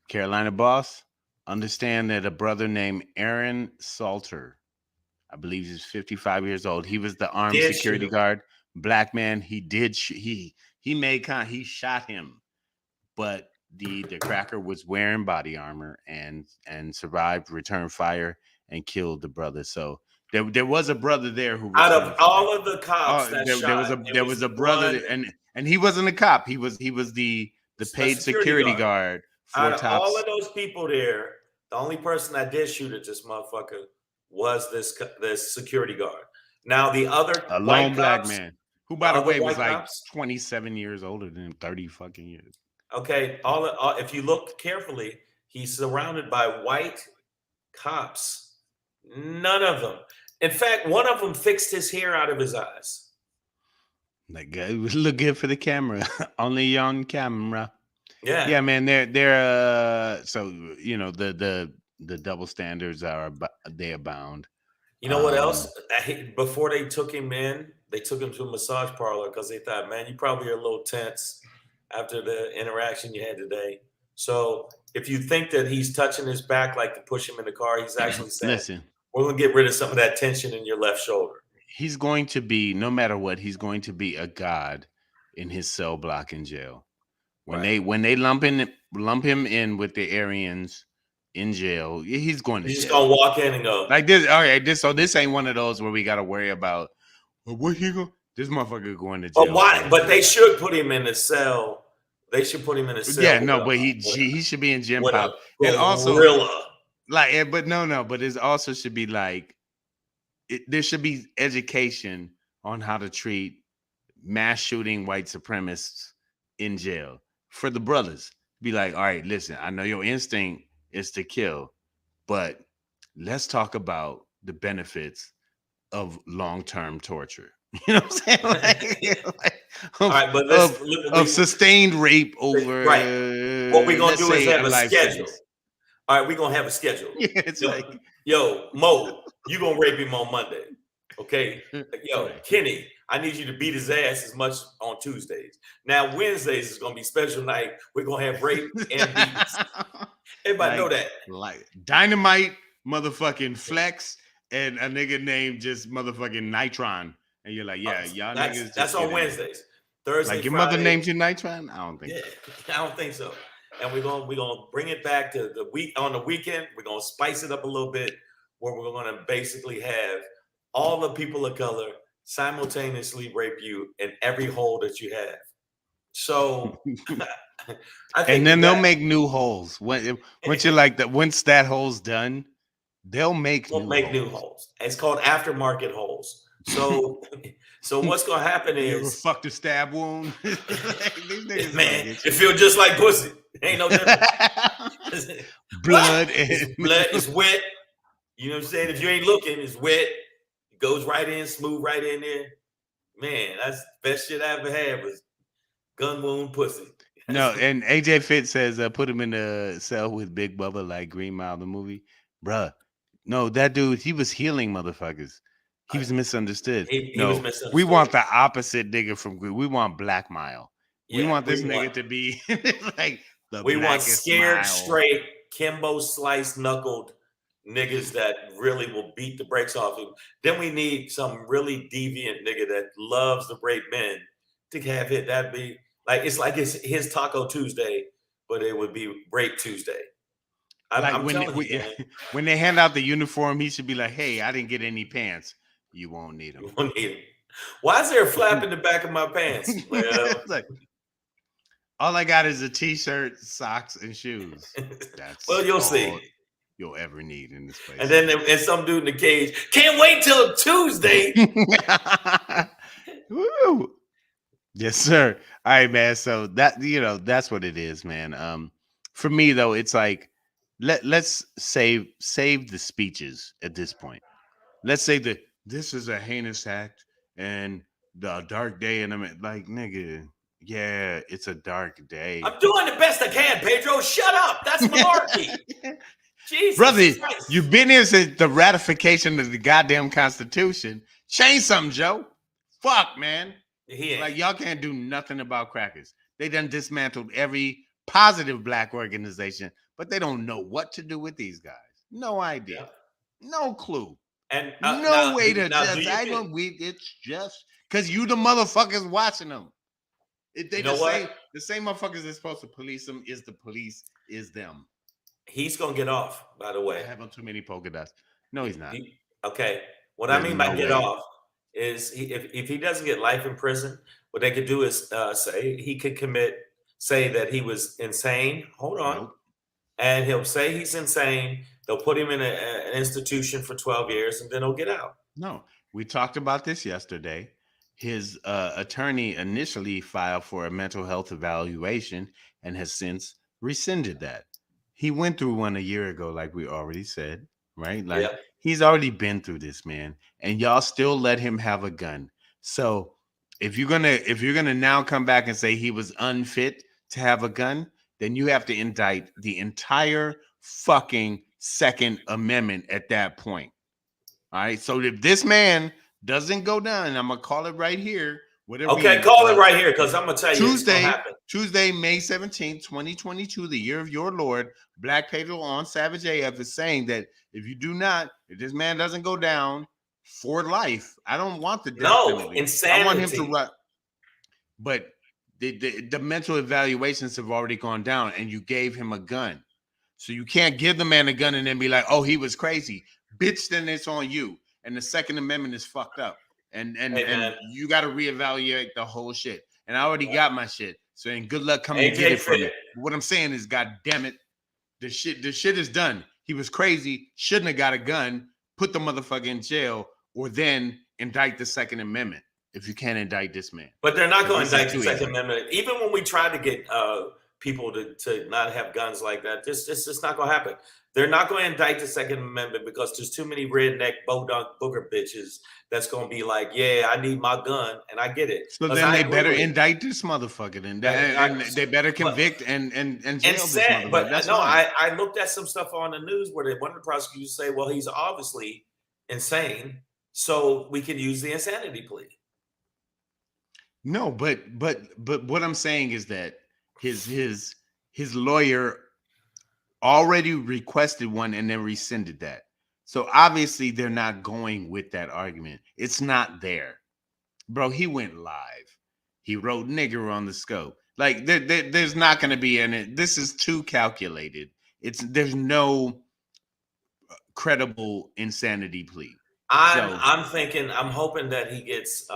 Carolina Boss, understand that a brother named Aaron Salter, I believe he's 55 years old. He was the armed security guard, black man. He did he shot him, but the cracker was wearing body armor and survived, returned fire, and killed the brother. So there was a brother there who out of all of the cops that shot, there was a brother, and he wasn't a cop. He was the paid security guard. Out of all of those people there, the only person that did shoot at this motherfucker was this security guard. Now the other a lone black man, who by the way was like cops, 27 years older than him, 30 fucking years. Okay, if you look carefully, he's surrounded by white cops. None of them. In fact, one of them fixed his hair out of his eyes. That guy look good for the camera. Only on camera. Yeah, man. They're so the double standards they abound. You know what else? Before they took him in, they took him to a massage parlor because they thought, man, you probably are a little tense after the interaction you had today. So if you think that he's touching his back like to push him in the car, he's actually saying, listen, we're going to get rid of some of that tension in your left shoulder. He's going to be, no matter what, he's going to be a god in his cell block in jail. When they lump him in with the Aryans in jail, he's going to jail. He's going to walk in and go like this. All right, this ain't one of those where we got to worry about, well, what he go? This motherfucker going to jail. But why? But they should put him in the cell. They should put him in a cell. Yeah, no, but he should be in gym pop. And also, like, but but it also should be like, there should be education on how to treat mass shooting white supremacists in jail for the brothers. Be like, all right, listen, I know your instinct is to kill, but let's talk about the benefits of long-term torture. You know what I'm saying? Of sustained rape over. Right. What we're gonna do is have a schedule. All right, we're gonna have a schedule. Yeah, it's yo, Mo, you gonna rape him on Monday. Okay. Yo, Kenny, I need you to beat his ass as much on Tuesdays. Now, Wednesdays is gonna be special night. We're gonna have rape and beats. Everybody know that. Like Dynamite, motherfucking Flex, and a nigga named just motherfucking Nitron. And you're like, yeah, y'all That's niggas that's just get on in there. Wednesdays. Thursday, Like your mother Friday. named you Nitron? I don't think Yeah, so. I don't think so. And we're gonna bring it back to the week on the weekend. We're gonna spice it up a little bit, where we're gonna basically have all the people of color simultaneously rape you in every hole that you have. So I And think then they'll that make new holes. Once you're like that, once that hole's done, they'll make we'll new make new holes. holes. It's called aftermarket holes. So so what's gonna happen You ever is, fucked a stab wound? Like, these niggas gonna man, get it you. feels just like pussy. Ain't no difference. What? Blood It's and blood, it's wet. You know what I'm saying? If you ain't looking, it's wet. It goes right in, smooth right in there. Man, that's the best shit I ever had was gun wound pussy. no. And AJ Fit says, "Put him in a cell with Big Bubba like Green Mile the movie, bruh." No, that dude, he was healing motherfuckers. He was misunderstood. He was No, we want misunderstood. the opposite nigga from Green. We want Black Mile. We Yeah, want this nigga to be like the we want blackest scared, mile. straight, Kimbo slice knuckled niggas that really will beat the brakes off him. Then we need some really deviant nigga that loves to rape men to have it. That'd be like it's his Taco Tuesday, but it would be Rape Tuesday. Like I'm telling you, man. when they hand out the uniform, he should be like, "Hey, I didn't get any pants. You won't need them." You won't need 'em. Why is there a flap in the back of my pants? Well, Like, all I got is a t-shirt, socks, and shoes. That's well, you'll all see. you'll ever need in this And place. then and some dude in the cage can't wait till Tuesday. Woo. Yes, sir. All right, man. So that that's what it is, man. For me though, it's like let's save the speeches at this point. Let's say that this is a heinous act and the dark day, and I'm like, nigga, yeah, it's a dark day. I'm doing the best I can, Pedro. Shut up. That's malarkey. Jesus Brother, Christ. you've been here since the ratification of the goddamn Constitution. Change something, Joe. Fuck, man. He ain't. Like, y'all can't do nothing about crackers. They done dismantled every positive black organization, but they don't know what to do with these guys. No idea. Yeah. No clue. And No way to now, just. do you I think, don't. It's just because you the motherfuckers watching them. They you know just say what? the same motherfuckers that's supposed to police them is the police is them. He's gonna get off, by the I way. have on too many polka dots. No, he's not. Okay. What I There's mean by no get way. off is if he doesn't get life in prison, what they could do is say he could say that he was insane. Hold on. Nope. And he'll say he's insane. They'll put him in an institution for 12 years and then he'll get out. No, we talked about this yesterday. His attorney initially filed for a mental health evaluation and has since rescinded that. He went through one a year ago, like we already said, right? Like Yeah. he's already been through this, man, and y'all still let him have a gun. So if you're gonna now come back and say he was unfit to have a gun, then you have to indict the entire fucking Second Amendment at that point. All right. So if this man doesn't go down, and I'm gonna call it right here. Okay, call it right here because I'm gonna tell you it's gonna happen. Tuesday, May 17th, 2022, the year of your Lord, Black Pedro on Savage AF is saying that if this man doesn't go down for life, I don't want the death penalty. Insanity. I want him to run. But the mental evaluations have already gone down, and you gave him a gun. So you can't give the man a gun and then be like, oh, he was crazy. Bitch, then it's on you. And the Second Amendment is fucked up. And you got to reevaluate the whole shit. And I already got my shit. So and good luck coming to get it from me. What I'm saying is, God damn it, the shit is done. He was crazy, shouldn't have got a gun, put the motherfucker in jail, or then indict the Second Amendment if you can't indict this man. But they're not going to indict the Second Amendment. Even when we try to get people to not have guns like that, this is not going to happen. They're not going to indict the Second Amendment because there's too many redneck bodunk booger bitches that's going to be like, yeah, I need my gun, and I get it. So then they better indict this motherfucker, and they better convict and jail this motherfucker. But no, I looked at some stuff on the news where one of the prosecutors say, well, he's obviously insane, so we can use the insanity plea. No, but what I'm saying is that his lawyer already requested one and then rescinded that. So obviously they're not going with that argument. It's not there. bro, he went live. He wrote nigger on the scope. Like there's not going to be any. This is too calculated. There's no credible insanity plea. So I'm thinking, I'm hoping that he gets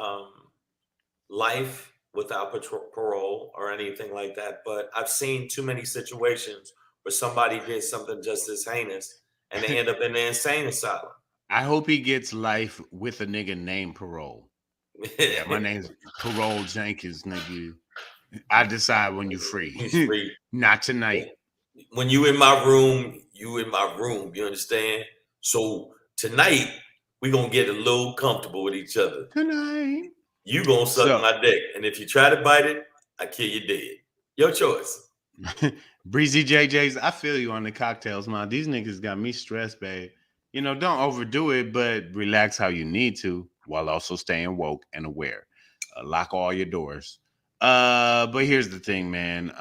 life without parole or anything like that. But I've seen too many situations where somebody did something just as heinous and they end up in the insane asylum. I hope he gets life with a nigga named Parole. Yeah, my name's Parole Jenkins, nigga. I decide when you He's free. free. Not tonight. When you in my room, you in my room. You understand? So tonight we gonna get a little comfortable with each other. Tonight. You gonna suck So my dick, and if you try to bite it, I kill you dead. Your choice. Breezy JJ's, I feel you on the cocktails, man. These niggas got me stressed, babe. You know, don't overdo it, but relax how you need to while also staying woke and aware. Lock all your doors. But here's the thing, man.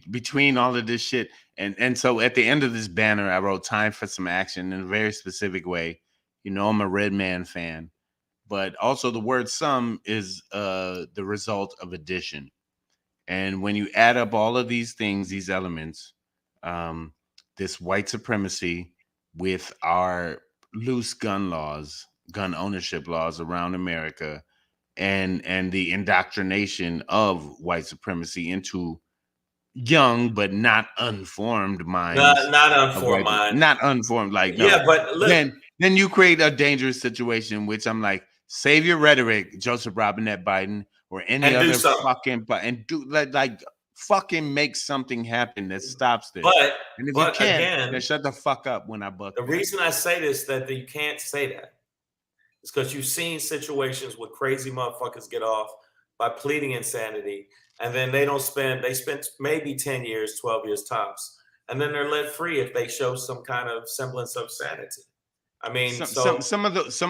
Between all of this shit, and so at the end of this banner, I wrote "Time for some action" in a very specific way. You know, I'm a Red Man fan, but also the word "some" is the result of addition. And when you add up all of these things, these elements, um, this white supremacy with our loose gun laws, gun ownership laws around America, and the indoctrination of white supremacy into young but not unformed minds Not of unformed white people, mind. not unformed, like no. Yeah, but look, Then you create a dangerous situation, which I'm like, save your rhetoric, Joseph Robinette Biden, or any and do other something. fucking, and do like fucking make something happen that stops this. But And if you but can't, then again, shut the fuck up when I buck the back. reason I say this that you can't say that is because you've seen situations where crazy motherfuckers get off by pleading insanity, and then they spent maybe 10 years, 12 years tops, and then they're let free if they show some kind of semblance of sanity. I mean, so Some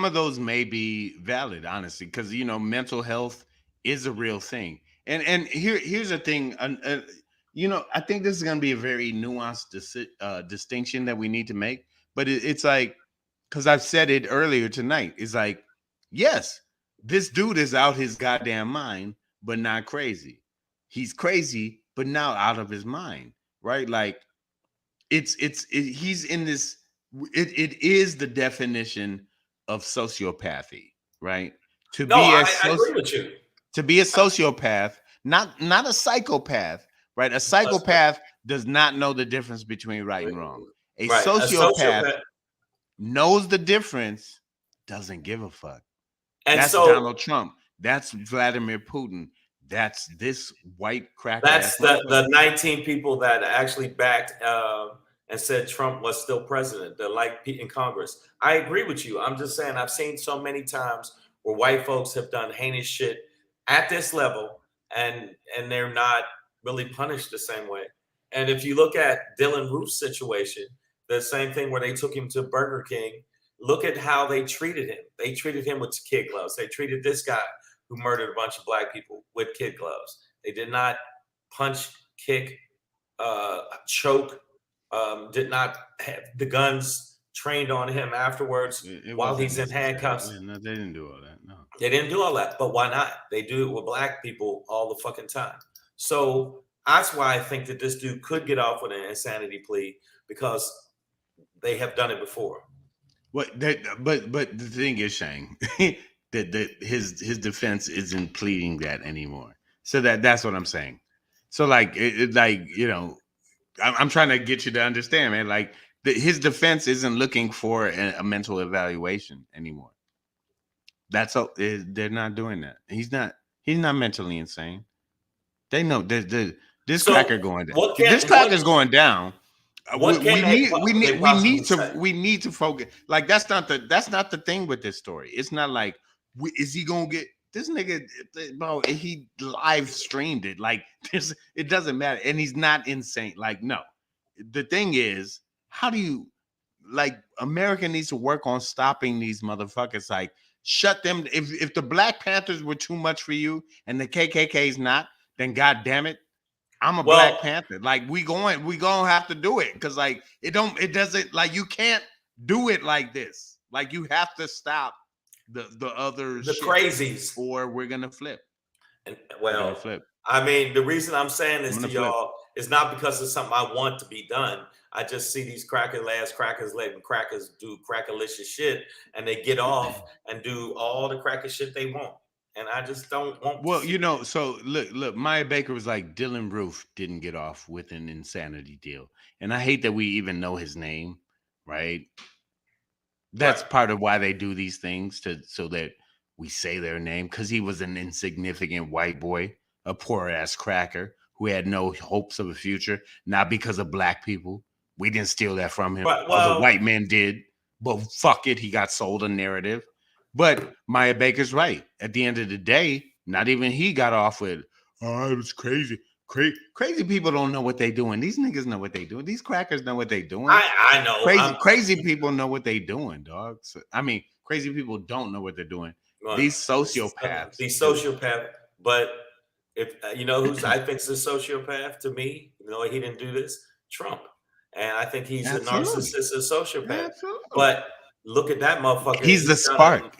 of those may be valid, honestly, because you know mental health is a real thing. And here's the thing, you know, I think this is going to be a very nuanced distinction that we need to make. But it's like, because I've said it earlier tonight, it's like, yes, this dude is out his goddamn mind, but not crazy. He's crazy, but now out of his mind, right? Like he's in this, it is the definition of sociopathy, right? to no, be a I agree soci- with you. to be a sociopath, not a psychopath, right? A psychopath does not know the difference between right and wrong. A Right, a sociopath sociopath, knows the difference, doesn't give a fuck. and That's so Donald Trump, that's Vladimir Putin, that's this white cracker ass that's the motherfucker. 19 people that actually backed and said Trump was still president. They're like in Congress. I agree with you. I'm just saying I've seen so many times where white folks have done heinous shit at this level, and they're not really punished the same way. And if you look at Dylan Roof's situation, the same thing where they took him to Burger King. Look at how they treated him. They treated him with kid gloves. They treated this guy who murdered a bunch of black people with kid gloves. They did not punch, kick, choke, did not have the guns trained on him afterwards It while wasn't he's in necessary. handcuffs. Yeah, no, they didn't do all that. No. They didn't do all that, but why not? They do it with black people all the fucking time. So that's why I think that this dude could get off with an insanity plea because they have done it before. But the thing is, Shang, that his defense isn't pleading that anymore. So that's what I'm saying. So like like you know, I'm trying to get you to understand, man. Like his defense isn't looking for a mental evaluation anymore. That's all. They're not doing that. He's not mentally insane. They know this cracker So going down. what This can cracker's going down. what can they possibly say? We need to focus. Like that's not the thing with this story. It's not like is he gonna get this nigga, bro? He live streamed it. Like this, it doesn't matter, and he's not insane. Like no, the thing is, how do you like America needs to work on stopping these motherfuckers? Like shut them. If the Black Panthers were too much for you and the KKK is not, then God damn it, I'm a Black Well, Panther. Like we gonna have to do it because like it doesn't like you can't do it like this. Like you have to stop. the other the shit, crazies. or we're gonna flip. And We're gonna well, flip. I mean, the reason I'm saying I'm this to gonna flip. y'all is not because it's something I want to be done. I just see these crackers letting crackers do crackalicious shit, and they get off and do all the cracker shit they want. And I just don't want to Well, see that. so look, Maya Baker was like Dylan Roof didn't get off with an insanity deal, and I hate that we even know his name, right? That's Right. part of why they do these things so that we say their name, because he was an insignificant white boy, a poor ass cracker who had no hopes of a future, not because of black people. We didn't steal that from him. But Other well, white men did. But fuck it, he got sold a narrative. But Maya Baker's right. At the end of the day, not even he got off with, oh, it was crazy. Crazy people don't know what they doing. These niggas know what they doing. These crackers know what they doing. I know Crazy people know what they doing, dog. So, I mean, crazy people don't know what they're doing. well, These sociopaths these do. sociopath. But if you know who's I think's a sociopath to me, you know he didn't do this, Trump, and I think he's a Absolutely. narcissist, a sociopath. Absolutely. But look at that motherfucker. He's the spark.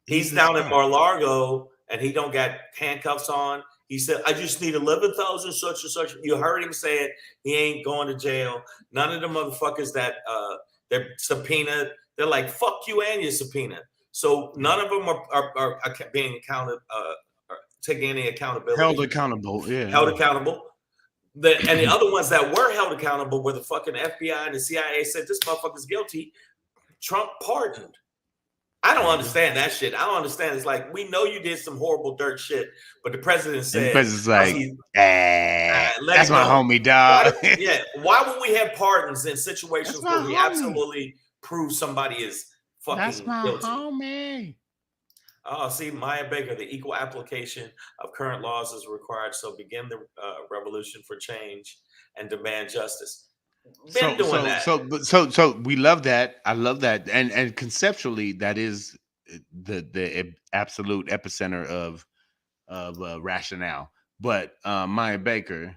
He's down at Mar-a-Lago and he don't got handcuffs on. He said, I just need 11,000 such and such. You heard him say it. He ain't going to jail. None of the motherfuckers that they're subpoenaed, they're like, fuck you and your subpoena. So none of them are being accounted, taking any accountability. Held accountable. Yeah. Held accountable. And the other ones that were held accountable were the fucking FBI and the CIA said, this motherfucker's guilty. Trump pardoned. I don't understand that shit. I don't understand. It's like, we know you did some horrible dirt shit, but the president said, the president's like, that's my homie, dog. Why would we have pardons in situations where we absolutely prove somebody is fucking that's my guilty? Homie. Oh, see, Maya Baker, the equal application of current laws is required. So begin the revolution for change and demand justice. So we love that. I love that, and conceptually, that is the absolute epicenter of rationale. But Maya Baker,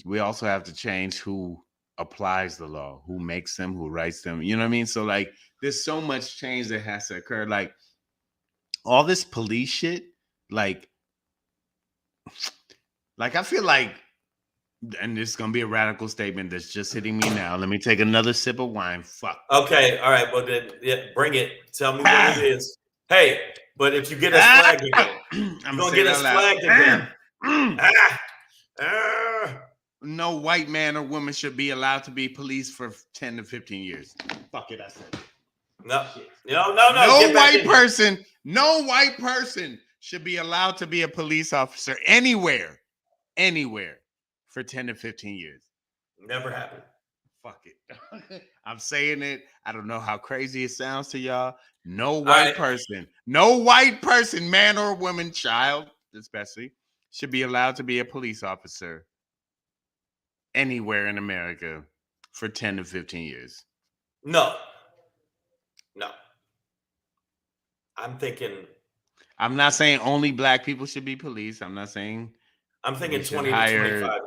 we also have to change who applies the law, who makes them, who writes them. You know what I mean? So like, there's so much change that has to occur. Like all this police shit, like I feel like. And this is gonna be a radical statement that's just hitting me now. Let me take another sip of wine. Fuck. Okay, all right. Well then, bring it. Tell me what it is. Hey, but if you get us flagged again, you're gonna get us flagged again. No white man or woman should be allowed to be police for 10 to 15 years. Fuck it, I said it. No. No white person should be allowed to be a police officer anywhere. For 10 to 15 years. Never happened. Fuck it. I'm saying it. I don't know how crazy it sounds to y'all. No white person, man or woman, child, especially, should be allowed to be a police officer anywhere in America for 10 to 15 years. No. I'm not saying only black people should be police. I'm not saying. I'm thinking 20 to 25.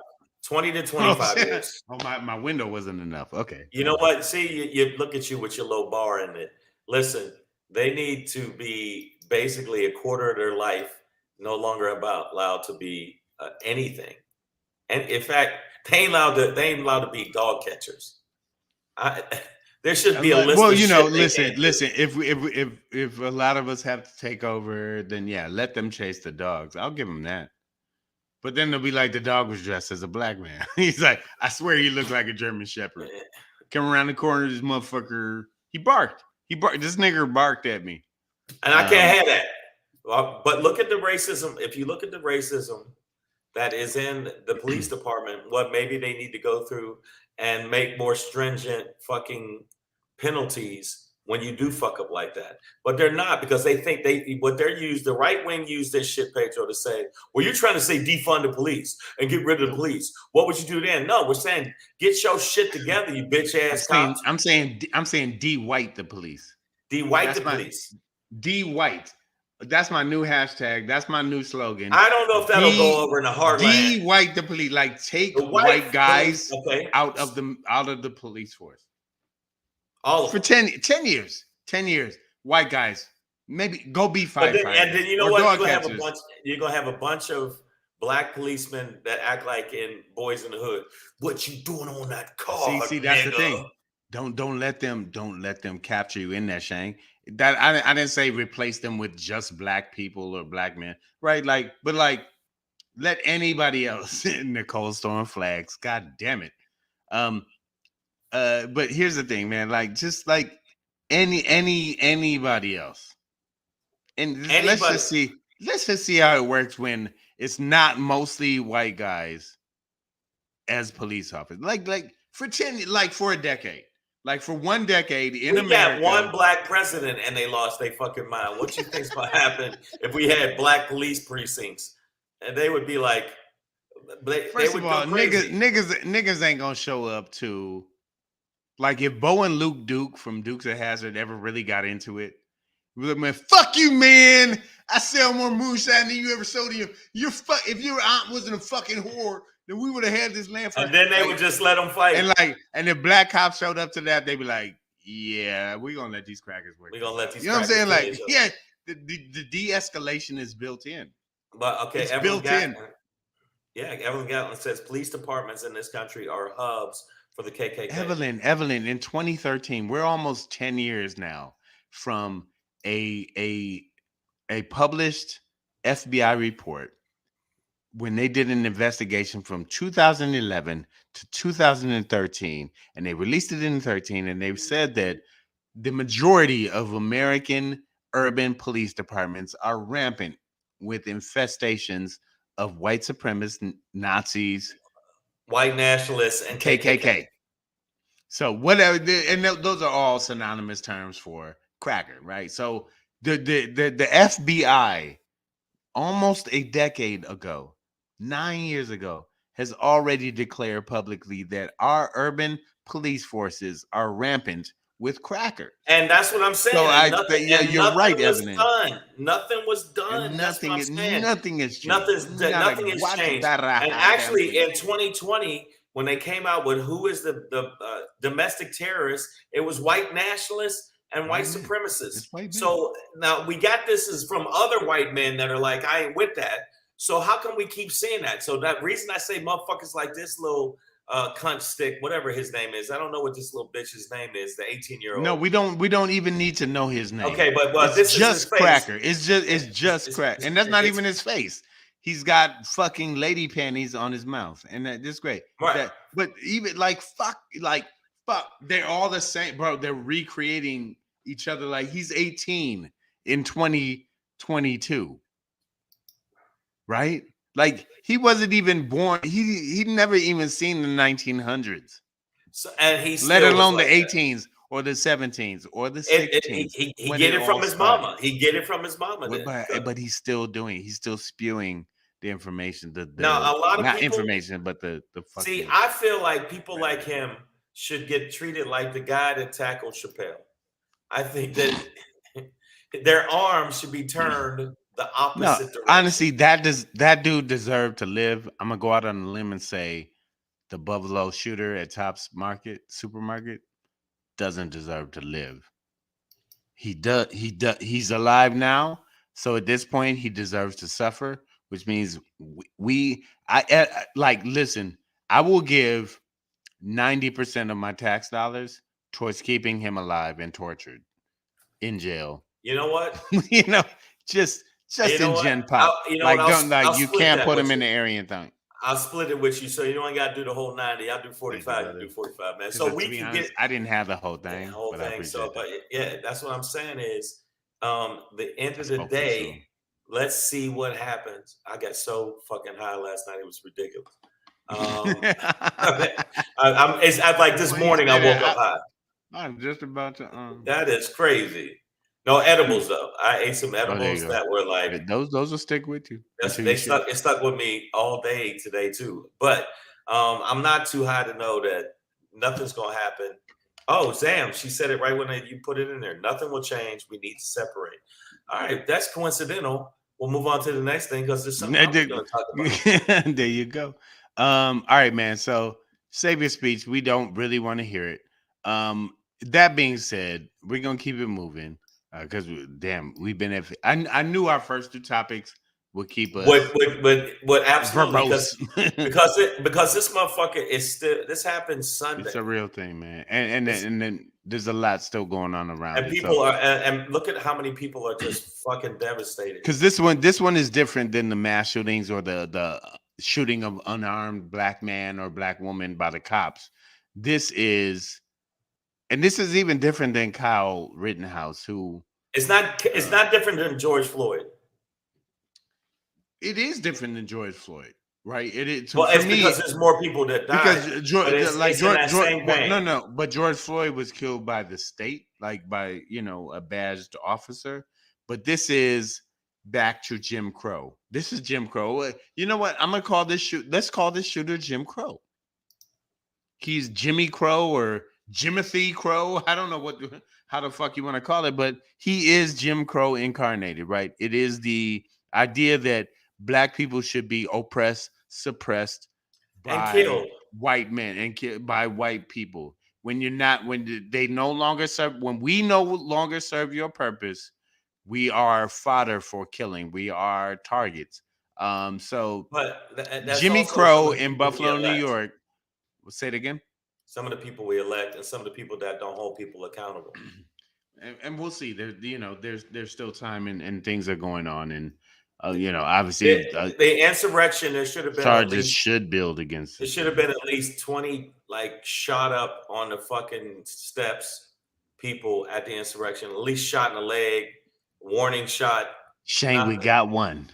20 to 25 years. Oh, my window wasn't enough. Okay. You know what? See, you look at you with your low bar in it. Listen, they need to be basically a quarter of their life no longer allowed to be anything. And in fact, they ain't allowed to be dog catchers. There should be a list. Well, you know, listen. If a lot of us have to take over, then yeah, let them chase the dogs. I'll give them that. But then they'll be like, the dog was dressed as a black man. He's like, I swear he looked like a German Shepherd. Come around the corner, this motherfucker, he barked. This nigger barked at me. And I can't have that. Well, but look at the racism. If you look at the racism that is in the police department, what maybe they need to go through and make more stringent fucking penalties when you do fuck up like that. But they're not, because they think the right wing use this shit, Pedro, to say, well, you're trying to say defund the police and get rid of the police. What would you do then? No, we're saying get your shit together, you bitch ass cops. I'm saying de-white the police. De-white the police. De-white. That's my new hashtag. That's my new slogan. I don't know if that'll go over in the heartland. De-white the police. Like take white guys out of the police force. All for 10 years. 10 years. White guys. maybe go be But then, and firefighters then you know or what? dog catchers. You're gonna have a bunch of black policemen that act like in Boys in the Hood. What you doing on that See, car, see, that's the nigga? thing. Don't let them capture you in that, Shane. That I didn't say replace them with just black people or black men, right? Like, but like let anybody else Nicole Storm flags. God damn it. Um, but here's the thing, man. Like, just like anybody else, and let's Anybody. just see. Let's just see how it works when it's not mostly white guys as police officers. Like for 10, like for a decade, like for one decade in We got America. one black president and they lost their fucking mind. What you think's gonna happen if we had black police precincts? And they would be like, they First of would go all, crazy. niggas ain't gonna show up to like if Bo and Luke Duke from Dukes of Hazzard ever really got into it. We like, man, fuck you, man. I sell more moonshine than you ever sold to you. If your aunt wasn't a fucking whore, then we would have had this land for And then they like would just let them fight. and if black cops showed up to that, they'd be like, yeah, we're gonna let these crackers work We're this gonna let out. these You know what I'm crackers saying? kill each Like, other. yeah, the de-escalation is built in. But okay, It's built in. Evelyn Gatlin says police departments in this country are hubs for the KKK. Evelyn, in 2013, we're almost 10 years now from a published FBI report when they did an investigation from 2011 to 2013, and they released it in 13, and they said that the majority of American urban police departments are rampant with infestations of white supremacists, Nazis, White nationalists and KKK. KKK. So whatever, and those are all synonymous terms for cracker, right? So the FBI almost a decade ago, 9 years ago, has already declared publicly that our urban police forces are rampant with crackers. And that's what I'm So saying. And I nothing say, yeah, and you're nothing right, was Evelyn. done. Nothing was done. And That's what I'm saying. nothing has changed. Not a Nothing has changed. And goddamn actually, thing. in 2020, when they came out with who is the domestic terrorist, it was white nationalists and white White men. supremacists. It's white men. So now we got this is from other white men that are like, I ain't with that. So how can we keep seeing that? So that reason I say motherfuckers like this little cunt stick, whatever his name is. I don't know what this little bitch's name is. The 18-year-old. No, we don't even need to know his name. Okay, but it's this just is his face. cracker. It's just crack, and that's not even his face. He's got fucking lady panties on his mouth, and that's great. Right. But even like fuck, they're all the same, bro. They're recreating each other. Like he's 18 in 2022, right? Like he wasn't even born. He never even seen the 1900s. So, and he Let still was alone like the 18s or the 17s or the 16s. he when get it from all his started. mama. He get it from his mama. But he's still doing it. He's still spewing the information. Now, a lot of not people information, but the fucking. see. I feel like people like him should get treated like the guy that tackled Chappelle. I think that their arms should be turned the opposite direction. Honestly, that dude deserved to live. I'm gonna go out on a limb and say the Buffalo shooter at Tops Market supermarket doesn't deserve to live. He does. He's alive now, so at this point, he deserves to suffer. Which means like. Listen, I will give 90% of my tax dollars towards keeping him alive and tortured in jail. You know what? Just You know in what? Gen Pop. I'll You split can't that put with him in you. the Aryan thing. I'll split it with you, so you don't got to do the whole 90. I'll do 45. You do 45, man. So we can get I didn't have the whole thing. the whole but I thing. appreciate So, that. but yeah, that's what I'm saying is, the end of the spoke for day, let's see what happens. I got so fucking high last night; it was ridiculous. I'm like this morning. I woke up high. I'm just about to. That is crazy. No edibles though. I ate some there you edibles go. that were like Those will stick with you. it stuck with me all day today too. But I'm not too high to know that nothing's gonna happen. Oh, Sam, she said it right when you put it in there. Nothing will change. We need to separate. All right, that's coincidental. We'll move on to the next thing because there's something else we're gonna talk about. There you go. All right, man. So save your speech. We don't really want to hear it. That being said, we're gonna keep it moving. Because damn, we've been at. I knew our first two topics would keep us What absolutely verbose. because this motherfucker is still this happened It's Sunday. a real thing, man, and then there's a lot still going on around And it. So people are and look at how many people are just fucking devastated. because this one is different than the mass shootings or the shooting of unarmed black man or black woman by the cops. This is, and this is even different than Kyle Rittenhouse, who It's uh, not different than George Floyd. it is different than George Floyd, right? It is Well, for it's me because there's more people that because died, but it's in that same Well, no, vein. no, but George Floyd was killed by the state, like by a badged officer. But this is back to Jim Crow. This is Jim Crow. You know what? I'm gonna call this shoot. Let's call this shooter Jim Crow. He's Jimmy Crow or Jimothy Crow. I don't know how the fuck you want to call it, but he is Jim Crow incarnated, right? It is the idea that black people should be oppressed, suppressed And by killed. white men and by white people. When you're not, when they no longer serve, when we no longer serve your purpose, we are fodder for killing. We are targets. So But that's Jimmy also some Crow of the in people we Buffalo, New elect. York. Say it again. Some of the people we elect, and some of the people that don't hold people accountable. And we'll see. There's still time and things are going on, and obviously The insurrection, there should have been at charges least should build against there this should have man. been at least 20 like shot up on the fucking steps people at the insurrection, at least shot in the leg, warning shot, Shane, we nothing. got one.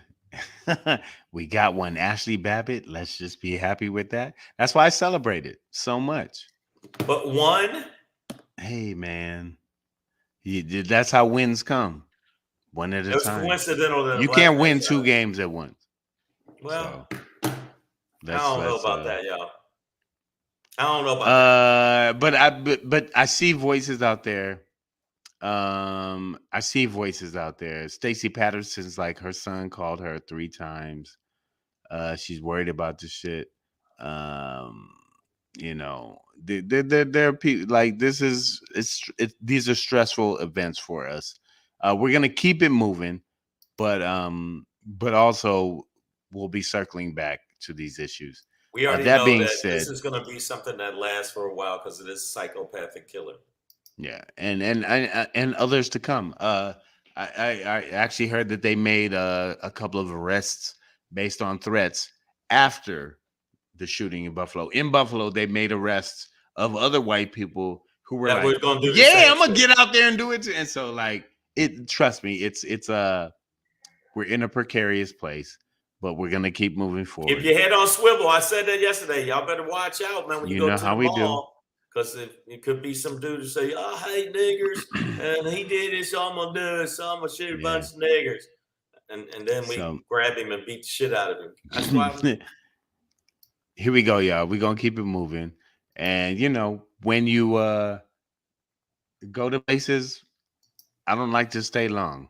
We got one. Ashley Babbitt. Let's just be happy with that. That's why I celebrate it so much. But one, Hey, man, that's how wins come, one at it a was time. coincidental that a You black can't man win two shot. games at once. Well, So I let's don't know let's about that, y'all. I don't know about that. but I see voices out there. I see voices out there. Stacey Patterson's like her son called her 3 times. She's worried about the shit. Um, there are people like this is these are stressful events for us. We're gonna keep it moving, but also we'll be circling back to these issues. We already That know being that this said, is going to be something that lasts for a while because of this psychopathic killer. yeah, and others to come. I actually heard that they made a couple of arrests based on threats after the shooting in Buffalo. In Buffalo, they made arrests of other white people who were That like, we're going to do the "Yeah, same I'm gonna shit. get out there and do it." And so, like, it. Trust me, it's we're in a precarious place, but we're gonna keep moving Keep forward. your head on swivel. I said that yesterday. Y'all better watch out, man, when you You go know to the how we do. mall. Because it could be some dude who say, I hate niggers, and he did this, so I'm going to do it, so I'm going to shoot a bunch Yeah. of niggers. And then we So grab him and beat the shit out of him. That's why here we go, y'all. We're gonna keep it moving. And when you go to places, I don't like to stay long.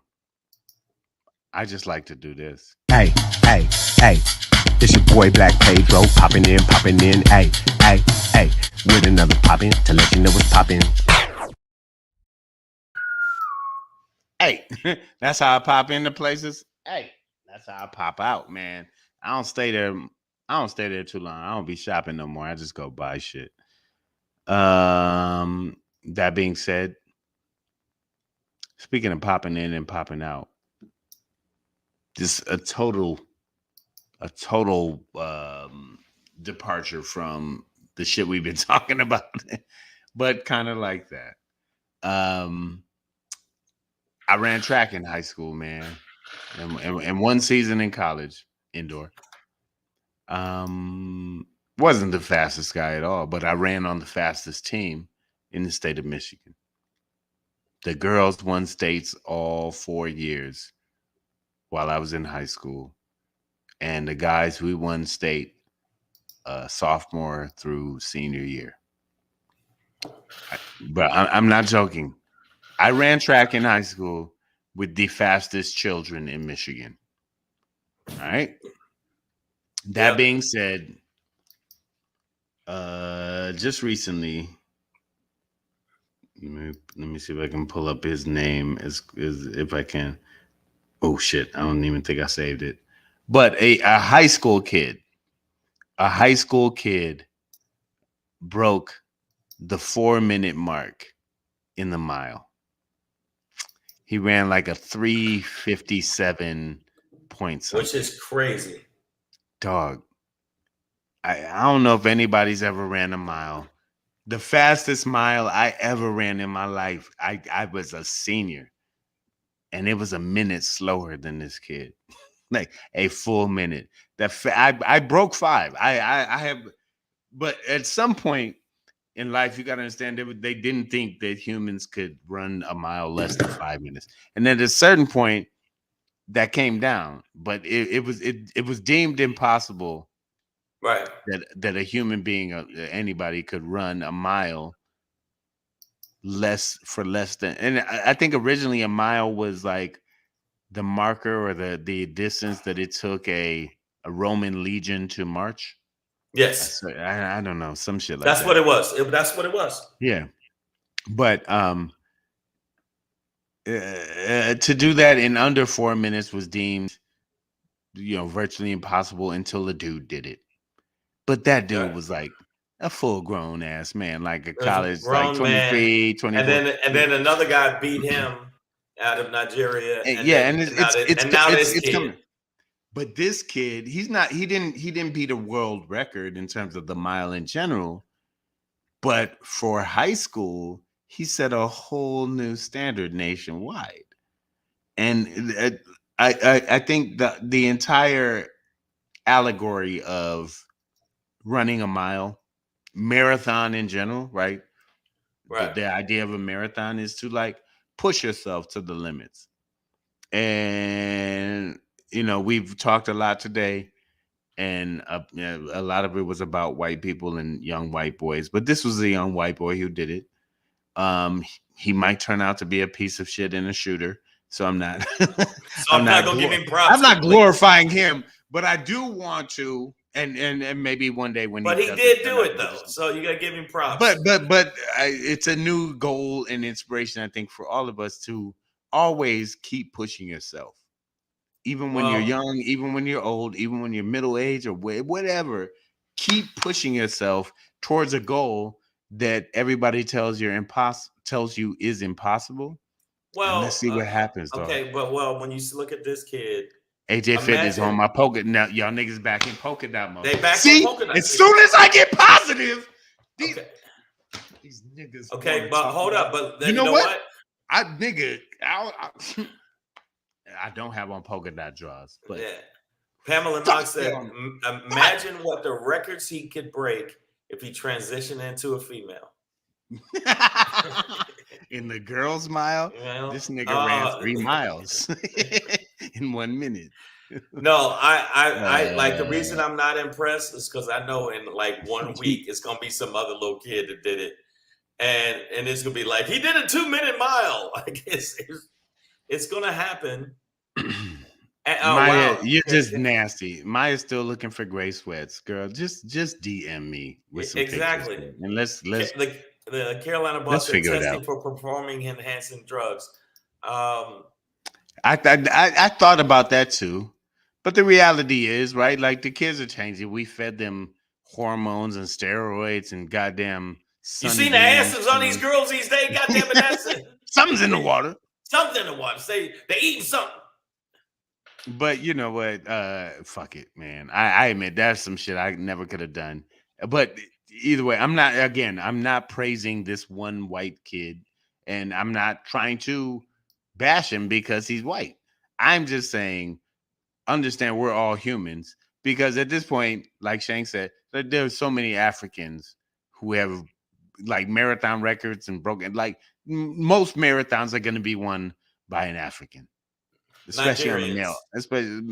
I just like to do this. Hey, hey, hey, it's your boy Black Pedro, popping in, hey, hey, hey, with another poppin' to let you know what's poppin'. Hey, that's how I pop into places. Hey, that's how I pop out, man. I don't stay there. I don't stay there too long. I don't be shopping no more. I just go buy shit. That being said, speaking of popping in and popping out, just a total departure from the shit we've been talking about, but kind of like that. Um, I ran track in high school, man, and one season in college, indoor. Um, wasn't the fastest guy at all, but I ran on the fastest team in the state of Michigan. The girls won states all 4 years while I was in high school, and the guys we won state sophomore through senior year. But I'm not joking. I ran track in high school with the fastest children in Michigan. All right. That Yep. being said, just recently, Let me see if I can pull up his name as if I can. Oh shit! I don't even think I saved it. But a high school kid broke the 4 minute mark in the mile. He ran like a 3:57 point which something. is crazy. Dog. I don't know if anybody's ever ran a mile. The fastest mile I ever ran in my life, I was a senior, and it was a minute slower than this kid. Like a full minute. I broke 5. I have, but at some point in life, you got to understand they didn't think that humans could run a mile less than 5 minutes, and then at a certain point that came down. But it was deemed impossible Right. that a human being, anybody, could run a mile less than. And I think originally a mile was like the marker or the distance that it took a Roman legion to march. Yes. I don't know, some shit like That's what that. it was. That's what it was. Yeah, but to do that in under 4 minutes was deemed, virtually impossible until the dude did it. But that dude Right. was like a full grown ass man, like a There's a college, like grown man, 23, and 24. then another guy beat him out of Nigeria, And and yeah, then and now this it's kid. coming. But this kid, he didn't beat a world record in terms of the mile in general. But for high school, he set a whole new standard nationwide. And I think the entire allegory of running a mile, marathon in general, right? Right. The idea of a marathon is to like push yourself to the limits. And we've talked a lot today, and a lot of it was about white people and young white boys, but this was a young white boy who did it. He might turn out to be a piece of shit and a shooter, so I'm not So I'm not gonna give him props. I'm not completely. glorifying him, but I do want to, and maybe one day when But he he doesn't did turn do out it to be though, something. so you gotta give him props. But it's a new goal and inspiration, I think, for all of us to always keep pushing yourself, even when you're Well, young, even when you're old, even when you're middle age or whatever. Keep pushing yourself towards a goal that everybody tells you is impossible, and let's well, see what happens, dog. okay, but well, when you look at this kid, AJ Fitness on imagine my polka now. Y'all niggas back in polka dot mode. they back on See, polka dot. as soon as I get positive, Okay, these niggas. okay, wanna but talk hold about- up, but You then, know what? I don't have on polka dot draws, but yeah. Pamela fuck Knox said, them. imagine what the records he could break if he transitioned into a female. In the girls' mile, You know? this nigga ran 3 miles in 1 minute. No, I like, the reason I'm not impressed is because I know in like 1 week it's gonna be some other little kid that did it, and it's gonna be like he did a 2-minute mile. Like it's gonna happen. And, oh Maya, wow, you're just nasty. Maya's still looking for gray sweats, girl. Just DM me with some exactly. pictures, and let's The Carolina let's boss said figure it testing out. for performing enhancing drugs. I thought about that too, but the reality is, right? Like the kids are changing. We fed them hormones and steroids and goddamn. You seen the asses on these girls these days? Goddamn it, that's it. Something's in the water. Something in the water. Say they eating something. But you know what? Fuck it, man. I admit that's some shit I never could have done. But either way, I'm not praising this one white kid, and I'm not trying to bash him because he's white. I'm just saying, understand we're all humans, because at this point, like Shang said, there's so many Africans who have like marathon records and broken, like most marathons are going to be won by an African. Especially on the male,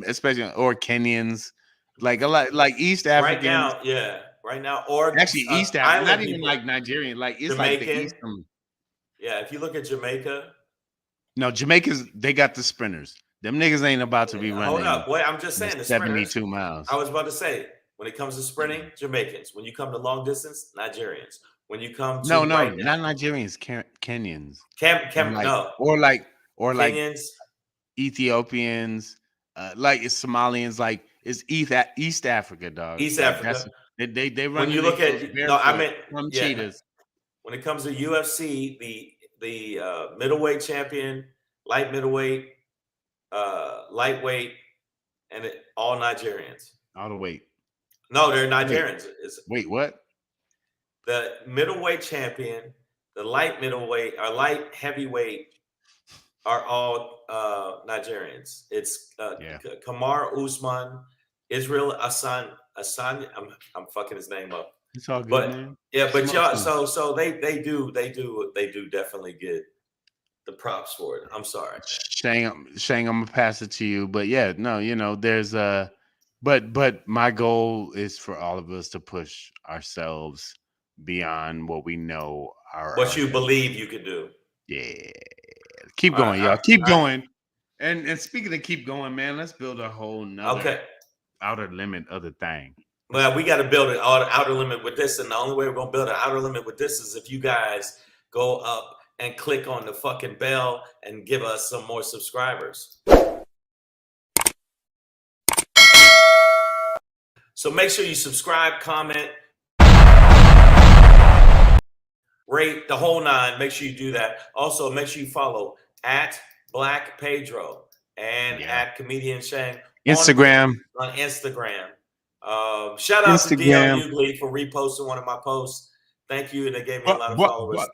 especially or Kenyans, like a lot, like East Africans. Right now, yeah, right now, or Actually, East African, not even people. like Nigerian, like it's Jamaican. like the East. Yeah, if you look at Jamaica, no, Jamaica's they got the sprinters. Them niggas ain't about to be running. Hold up, wait, I'm just saying the 72 sprinters, miles. I was about to say, when it comes to sprinting, Jamaicans. When you come to long distance, Nigerians. when you come to No, right not now. Nigerians, Kenyans, No, or like Kenyans, Ethiopians, like it's Somalians, like it's East Africa, dog. East Like that's Africa. they When running you their look fields at no, I barefoot meant from yeah. cheetahs. When it comes to UFC, the middleweight champion, light middleweight, lightweight, and all Nigerians. All the weight. No, they're Wait, Nigerians. It's wait, what? the middleweight champion, the light middleweight or light heavyweight are all Nigerians. It's Yeah, Kamar Usman, Israel Asan. I'm fucking his name up. it's all good, But man. yeah, but Smoke y'all, some. so they do definitely get the props for it. I'm sorry. Shang, I'm gonna pass it to you, but yeah, no, there's but my goal is for all of us to push ourselves beyond what we know What our you believe you can do. yeah. Keep All right, going, y'all. Keep going. And speaking of keep going, man, let's build a whole nother okay. outer limit other thing. Well, we got to build an outer limit with this, and the only way we're gonna build an outer limit with this is if you guys go up and click on the fucking bell and give us some more subscribers. So make sure you subscribe, comment, rate the whole nine. Make sure you do that. Also, make sure you follow at Black Pedro and at Comedian Shang Instagram. on Instagram. Shout out to DL Hughley for reposting one of my posts. Thank you, and they gave me a lot of followers.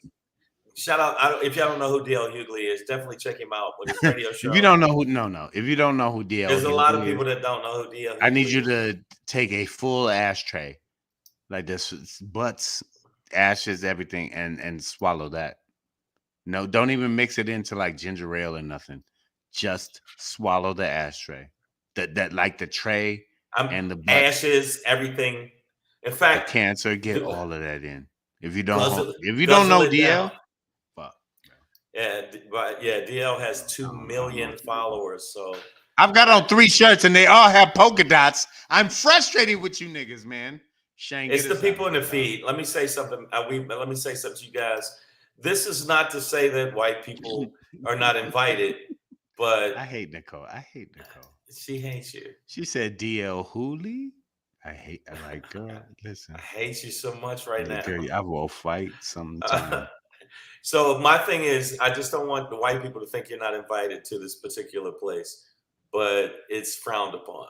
Shout out! If y'all don't know who DL Hughley is, definitely check him out with his radio show. If you don't know who, no. If you don't know who DL, there's a lot of people that don't know who DL. I need you to take a full ashtray, like this, butts, ashes, everything, and swallow that. No, don't even mix it into like ginger ale or nothing. Just swallow the ashtray. That like the tray and the butts, ashes, everything. In fact, the cancer, get all of that in. If you don't know DL, fuck. Yeah, but yeah, DL has 2 million followers. So I've got on 3 shirts and they all have polka dots. I'm frustrated with you niggas, man. Shang, it's the people in the feed. Let me say something. Let me say something to you guys. This is not to say that white people are not invited, but I hate Nicole. She hates you. She said DL Hooley. I like, girl, listen. I hate you so much right now. Girl, I will fight sometime. So my thing is, I just don't want the white people to think you're not invited to this particular place, but it's frowned upon.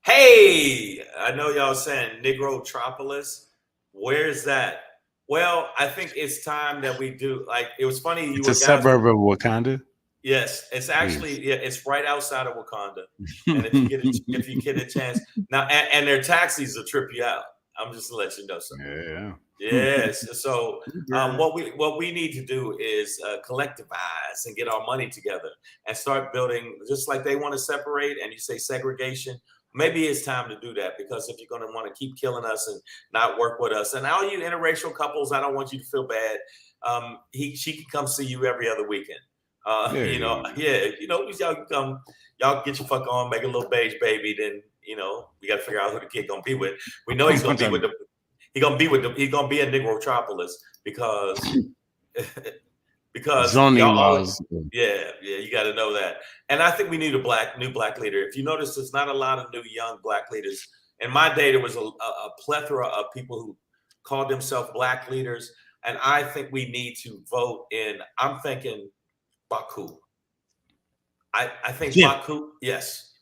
Hey, I know y'all saying Negrotropolis. Where's that? Well, I think it's time that we do. Like, it was funny. It's a suburb of Wakanda. Yes, it's actually it's right outside of Wakanda. And if you get a chance now, and their taxis will trip you out. I'm just gonna let you know something. Yeah. Yes. So what we need to do is collectivize and get our money together and start building. Just like they want to separate, and you say segregation. Maybe it's time to do that, because if you're going to want to keep killing us and not work with us, and all you interracial couples, I don't want you to feel bad. She can come see you every other weekend. Y'all can come, y'all get your fuck on, make a little beige baby. Then we got to figure out who the kid gonna be with. We know he's gonna be with he's gonna be a Negrotropolis because zoning laws. Yeah, you got to know that. And I think we need a new black leader. If you notice, there's not a lot of new young black leaders. In my day, there was a plethora of people who called themselves black leaders, and I think we need to vote in. I'm thinking Baku. I think Baku. Yes,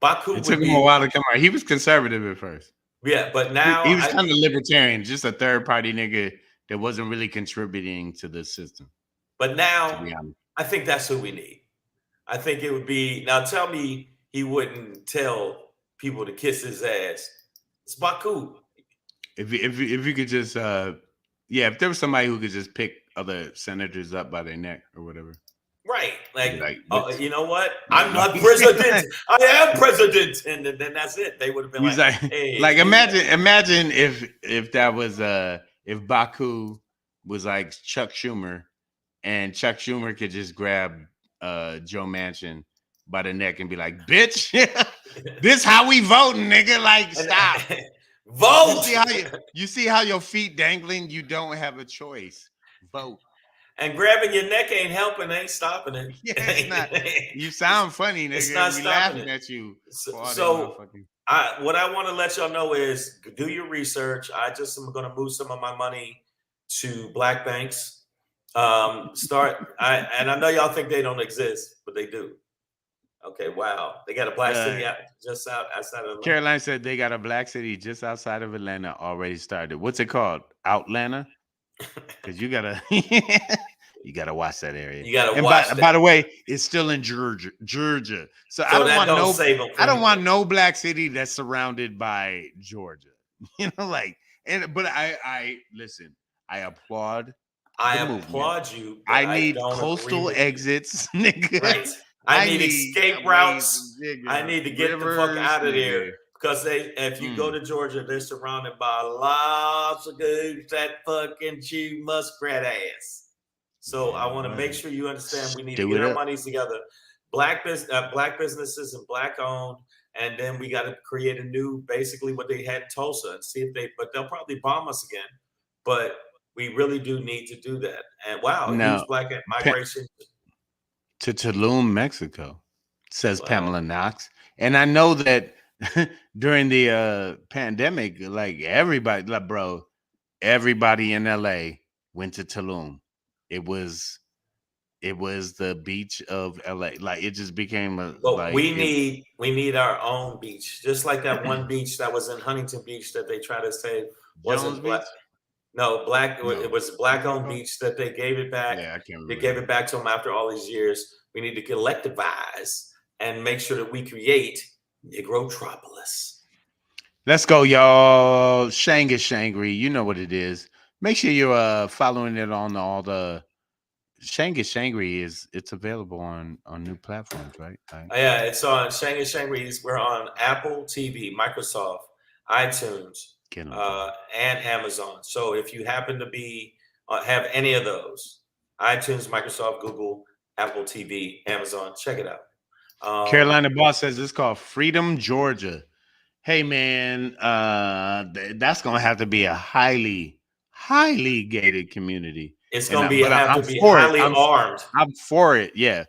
Baku. It took him a while to come out. He was conservative at first. Yeah, but now he was kind of libertarian, just a third party nigga that wasn't really contributing to the system. But now, I think that's who we need. I think it would be, now tell me he wouldn't tell people to kiss his ass. It's Baku. If you could just, if there was somebody who could just pick other senators up by their neck or whatever. Right. You know what? I'm not president. I am president. And then that's it. They would have been hey. Like imagine if that was, if Baku was like Chuck Schumer, and Chuck Schumer could just grab Joe Manchin by the neck and be like, "Bitch, this how we voting, nigga." Like, stop. Vote. You see how your feet dangling? You don't have a choice. Vote. And grabbing your neck ain't helping, ain't stopping it. Yeah, it's not. You sound funny, nigga. It's not we stopping laughing it. at you. So what I want to let y'all know is do your research. I just am going to move some of my money to black banks. And I know y'all think they don't exist, but they do. Okay, wow. They got a black city just outside of Atlanta. Caroline said they got a black city just outside of Atlanta already started. What's it called? Outlanta? Because you gotta you gotta watch that area. You gotta watch that. By the way, it's still in Georgia. So I don't want no black city that's surrounded by Georgia. You know, like, but I listen, I applaud. I applaud you. I need coastal exits, nigga. Right. I need escape routes. I need to get the fuck out of there. Because if you go to Georgia, they're surrounded by lots of dudes that fucking chew muskrat ass. So I want to make sure you understand we need to get our monies together. Black businesses and black owned, and then we got to create a new, basically what they had in Tulsa, and see if but they'll probably bomb us again. But we really do need to do that. And wow, huge black migration to Tulum, Mexico, says Pamela Knox. And I know that during the pandemic, like everybody in LA went to Tulum. It was the beach of LA. Like it just became we need our own beach, just like that one beach that was in Huntington Beach that they try to say wasn't black. No, black. No. It was black-owned beach that they gave it back. Yeah, I can't remember. They gave it back to them after all these years. We need to collectivize and make sure that we create Negrotropolis. Let's go, y'all. Shangry. You know what it is. Make sure you're following it on all the Shangry it's available on new platforms, right? Yeah, it's on Shangry. We're on Apple TV, Microsoft, iTunes, and Amazon. So if you happen to be have any of those, iTunes, Microsoft, Google, Apple TV, Amazon, check it out. Carolina Boss says it's called Freedom, Georgia. Hey man, that's gonna have to be a highly gated community. It's gonna have to be highly armed. I'm for it, yeah.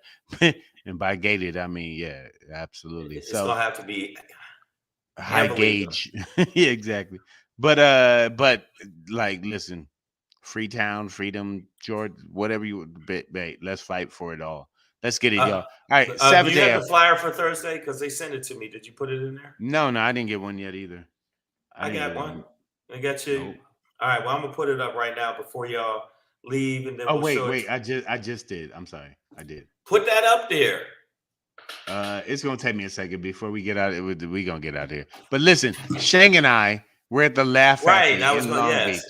And by gated, I mean yeah, absolutely. It's gonna have to be high gauge. Yeah, exactly. But like, listen, Freetown, Freedom, Georgia, whatever you would, let's fight for it all. Let's get it, y'all. All right, do you have the flyer for Thursday? Because they sent it to me. Did you put it in there? No, I didn't get one yet either. I got one. I got you. Nope. All right, well, I'm gonna put it up right now before y'all leave, and then wait. I just did. I'm sorry, I did. Put that up there. It's gonna take me a second before we get out. We gonna get out here. But listen, Shang and I, we're at the Laugh Factory in Long Beach.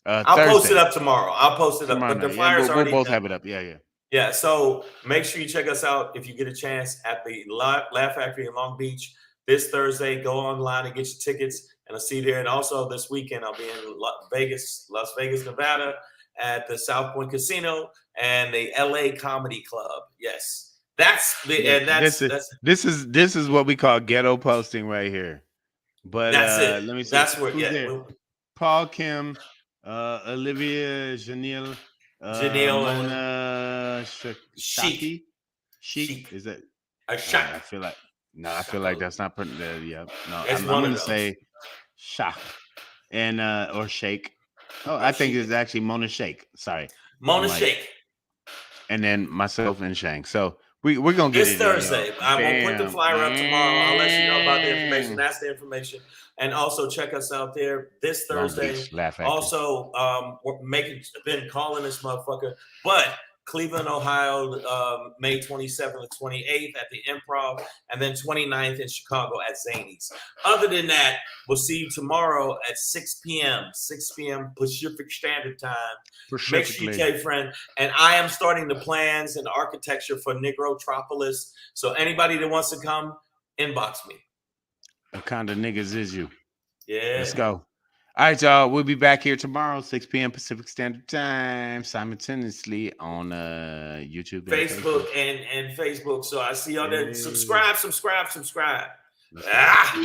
I'll post it up tomorrow. But the flyers we'll both have it up. Yeah. Yeah, so make sure you check us out if you get a chance at the Laugh Factory in Long Beach this Thursday. Go online and get your tickets, and I'll see you there. And also this weekend, I'll be in Las Vegas, Nevada, at the South Point Casino and the LA Comedy Club. Yes, this is what we call ghetto posting right here. But that's it. Let me see. That's where Paul, Kim, Olivia, Janelle. Mona Sheik. Is that a Shak? I feel like that's not putting the No, I'm gonna say Shak and or Shake. Oh, I think it's actually Mona Sheik. Sorry, Mona Sheik. And then myself and Shang. So we're gonna get this Thursday. I will put the flyer up tomorrow. I'll let you know about the information. That's the information. And also check us out there this Thursday. Also, we're been calling this motherfucker, but Cleveland, Ohio, May 27th and 28th at the Improv, and then 29th in Chicago at Zany's. Other than that, we'll see you tomorrow at 6 p.m. Pacific Standard Time. Make sure you tell your friend. And I am starting the plans and architecture for Negrotropolis. So anybody that wants to come, inbox me. What kind of niggas is you? Yeah. Let's go. All right, y'all. We'll be back here tomorrow, 6 p.m. Pacific Standard Time, simultaneously on YouTube, and Facebook, and Facebook. So I see y'all there. Subscribe. Ah.